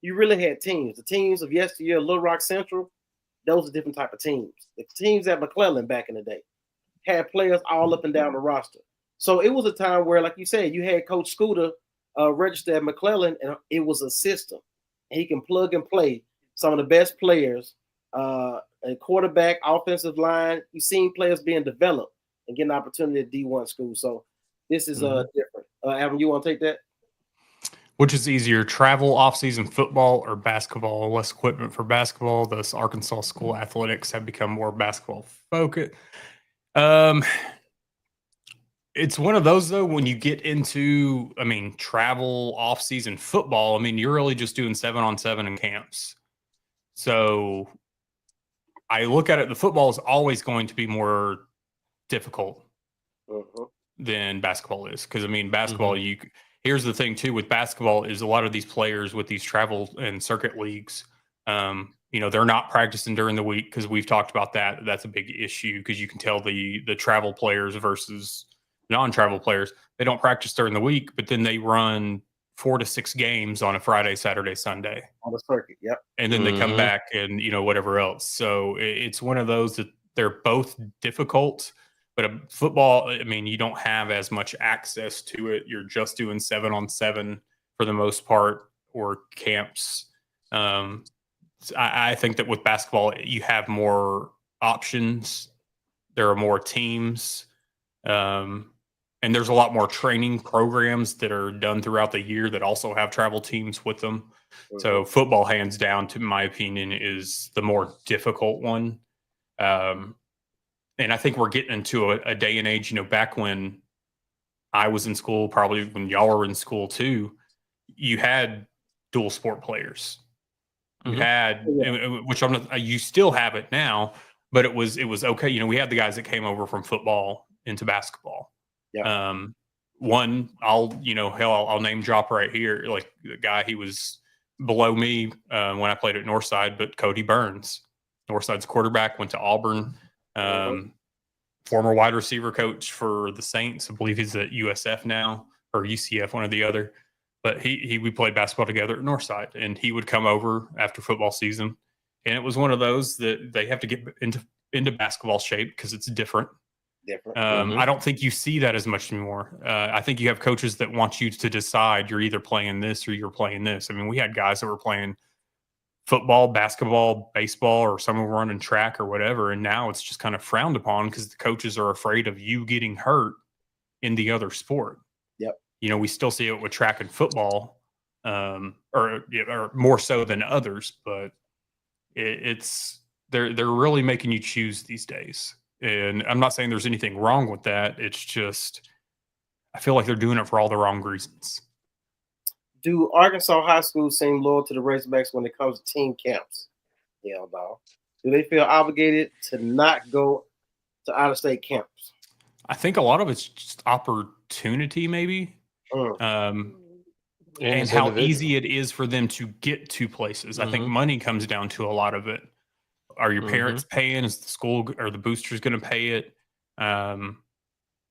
You really had teams. The teams of yesteryear, Little Rock Central, those are different type of teams. The teams at McClellan back in the day had players all up and down the roster. So it was a time where, like you said, you had Coach Scooter registered at McClellan, and it was a system. He can plug and play some of the best players, a quarterback, offensive line. You've seen players being developed and getting an opportunity at D1 school. So this is different. Adam, you want to take that? Which is easier, travel off-season football or basketball? Less equipment for basketball. Thus, Arkansas school athletics have become more basketball focused. It's one of those, though, when you get into, travel off-season football, you're really just doing 7-on-7 in camps. So I look at it, the football is always going to be more difficult than basketball is. Because, basketball, here's the thing, too, with basketball is a lot of these players with these travel and circuit leagues, they're not practicing during the week, because we've talked about that. That's a big issue, because you can tell the travel players versus non-travel players, they don't practice during the week, but then they run 4 to 6 games on a Friday, Saturday, Sunday. On the circuit, yep. And then they come back and, whatever else. So it's one of those that they're both difficult, but a football, you don't have as much access to it. You're just doing 7-on-7 for the most part, or camps. I think that with basketball, you have more options. There are more teams. And there's a lot more training programs that are done throughout the year that also have travel teams with them. So football, hands down, to my opinion, is the more difficult one. And I think we're getting into a day and age, back when I was in school, probably when y'all were in school too, you had dual sport players. You had, which you still have it now, but it was okay. We had the guys that came over from football into basketball. Yeah. One, I'll name drop right here. Like the guy, he was below me when I played at Northside, but Cody Burns, Northside's quarterback, went to Auburn. Former wide receiver coach for the Saints. I believe he's at USF now, or UCF, one or the other. But we played basketball together at Northside, and he would come over after football season. And it was one of those that they have to get into basketball shape because it's different. Different. I don't think you see that as much anymore. I think you have coaches that want you to decide you're either playing this or you're playing this. I mean, we had guys that were playing football, basketball, baseball, or some were running track or whatever. And now it's just kind of frowned upon because the coaches are afraid of you getting hurt in the other sport. Yep. You know, we still see it with track and football, or more so than others, but they're really making you choose these days. And I'm not saying there's anything wrong with that. It's just, I feel like they're doing it for all the wrong reasons. Do Arkansas high schools seem loyal to the Razorbacks when it comes to team camps? Hell no. Do they feel obligated to not go to out-of-state camps? I think a lot of it's just opportunity, maybe, and how easy it is for them to get to places. I think money comes down to a lot of it. Are your parents paying? Is the school or the boosters going to pay it?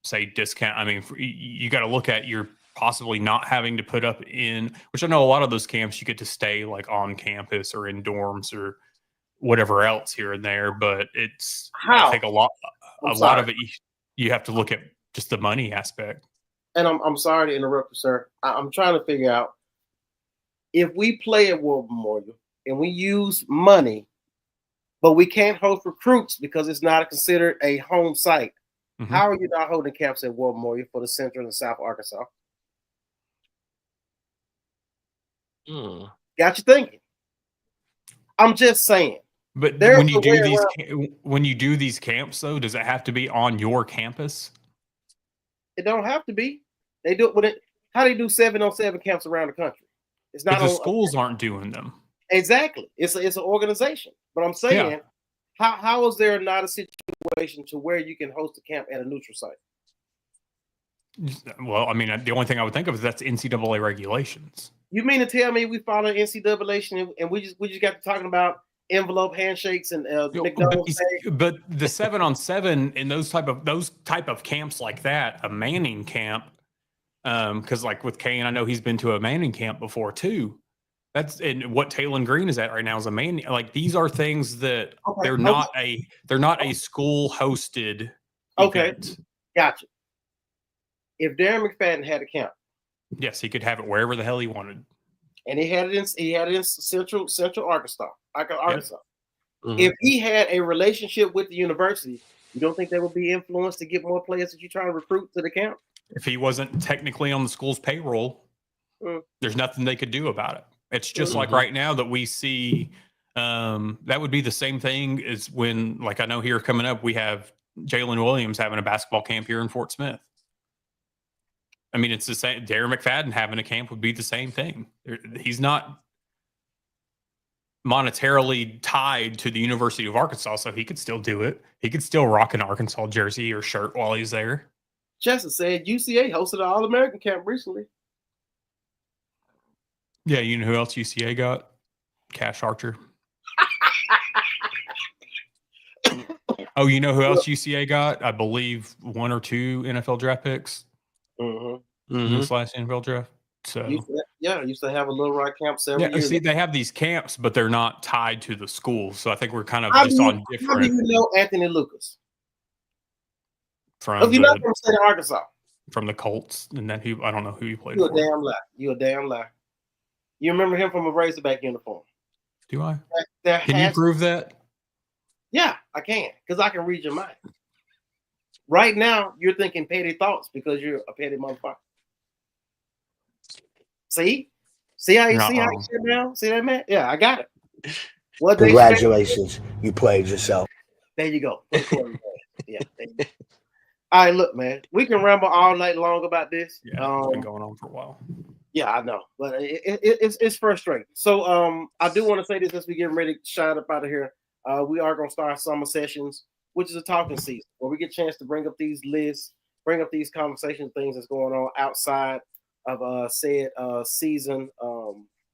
Say discount. I mean, you got to look at your possibly not having to put up in, which I know a lot of those camps you get to stay like on campus or in dorms or whatever else here and there. But it's I think a lot of it you have to look at just the money aspect. And I'm sorry to interrupt you, sir. I'm trying to figure out if we play at War Memorial and we use money, but we can't host recruits because it's not considered a home site. How are you not holding camps at War Memorial for the Central and South Arkansas? Got you thinking. I'm just saying. But when you do these camps, though, does it have to be on your campus? It don't have to be. They do it. How do they do 7-on-7 camps around the country? It's not. But the schools aren't doing them. Exactly. It's an organization. But I'm saying, how is there not a situation to where you can host a camp at a neutral site? Well, I mean, the only thing I would think of is that's NCAA regulations. You mean to tell me we follow NCAA and we just got to talking about envelope handshakes and McDonald's? But the 7-on-7 in those type of camps like that, a Manning camp, because like with Kane, I know he's been to a Manning camp before too. That's and what Taylor Green is at right now is a Manning. Like these are things that they're not a school hosted. Okay, event. Gotcha. If Darren McFadden had a camp, yes, he could have it wherever the hell he wanted. And he had it in Central Arkansas. If he had a relationship with the university, you don't think they would be influenced to get more players that you're trying to recruit to the camp? If he wasn't technically on the school's payroll, there's nothing they could do about it. It's just like right now that we see that would be the same thing as when, like I know here coming up, we have Jalen Williams having a basketball camp here in Fort Smith. I mean, it's the same. Darren McFadden having a camp would be the same thing. He's not monetarily tied to the University of Arkansas, so he could still do it. He could still rock an Arkansas jersey or shirt while he's there. Chester said UCA hosted an All-American camp recently. Yeah, you know who else UCA got? Cash Archer. Oh, you know who else UCA got? I believe 1 or 2 NFL draft picks. This last NFL draft. So used to have a Little Rock camp several years. See, they have these camps, but they're not tied to the school. So I think we're kind of on different. How do you know Anthony Lucas? From you're not from the state of Arkansas. From the Colts, and then I don't know who he played for. You a damn lie. You remember him from a Razorback uniform? Do I? Can you prove that? Yeah, I can, because I can read your mind. Right now, you're thinking petty thoughts because you're a petty motherfucker. See how you sit down? See that, man? Yeah, I got it. Congratulations, you played yourself. There you go. Yeah. There you go. All right, look, man. We can ramble all night long about this. Yeah, it's been going on for a while. Yeah, I know, but it's frustrating. So, I do want to say this as we get ready to shine up out of here. We are going to start summer sessions, which is a talking season where we get a chance to bring up these lists, bring up these conversation things that's going on outside of said season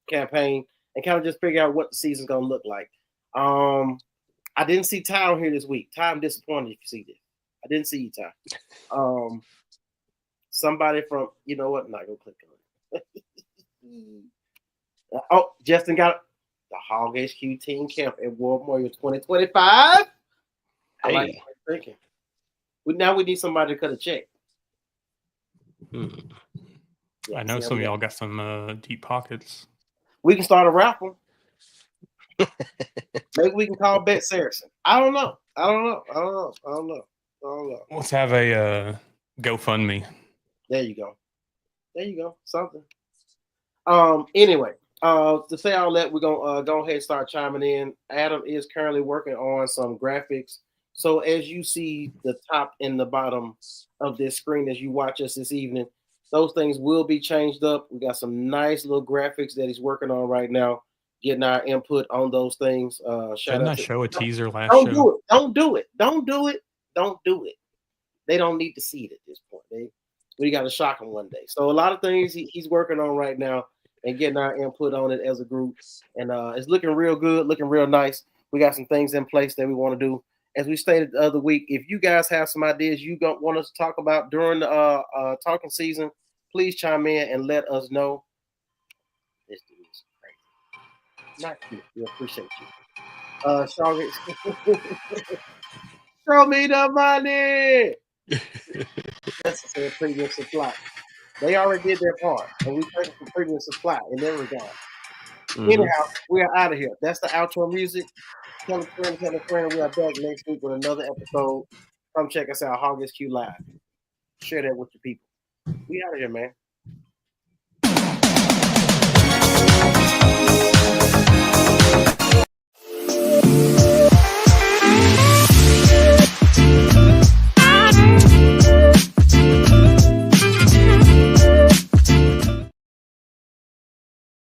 campaign, and kind of just figure out what the season's going to look like. I didn't see Ty on here this week. Ty, I'm disappointed if you see this. I didn't see you, Ty. Somebody from, you know what? I'm not going to click on it. Oh, Justin got the Hog HQ team camp at War Memorial 2025. I like what you're thinking. Now we need somebody to cut a check. I know some of y'all got some deep pockets. We can start a raffle. Maybe we can call Bet Saracen. I don't know. Let's have a GoFundMe. There you go. Something. Anyway, to say all that, we're gonna go ahead and start chiming in. Adam is currently working on some graphics. So as you see the top and the bottom of this screen as you watch us this evening, those things will be changed up. We got some nice little graphics that he's working on right now, getting our input on those things. Didn't I show a teaser last Don't show? do it. They don't need to see it at this point. We got to shock them one day. So a lot of things he's working on right now and getting our input on it as a group. And it's looking real good, looking real nice. We got some things in place that we want to do. As we stated the other week, if you guys have some ideas you don't want us to talk about during the talking season, please chime in and let us know. This dude is crazy. Not you. We appreciate you. Show me the money. That's a premium supply. They already did their part, and we thank them for premium supply in their regard. Anyhow, we are out of here. That's the outro music. Tell a friend. We are back next week with another episode. Come check us out, Hog SQ Live. Share that with your people. We out of here, man.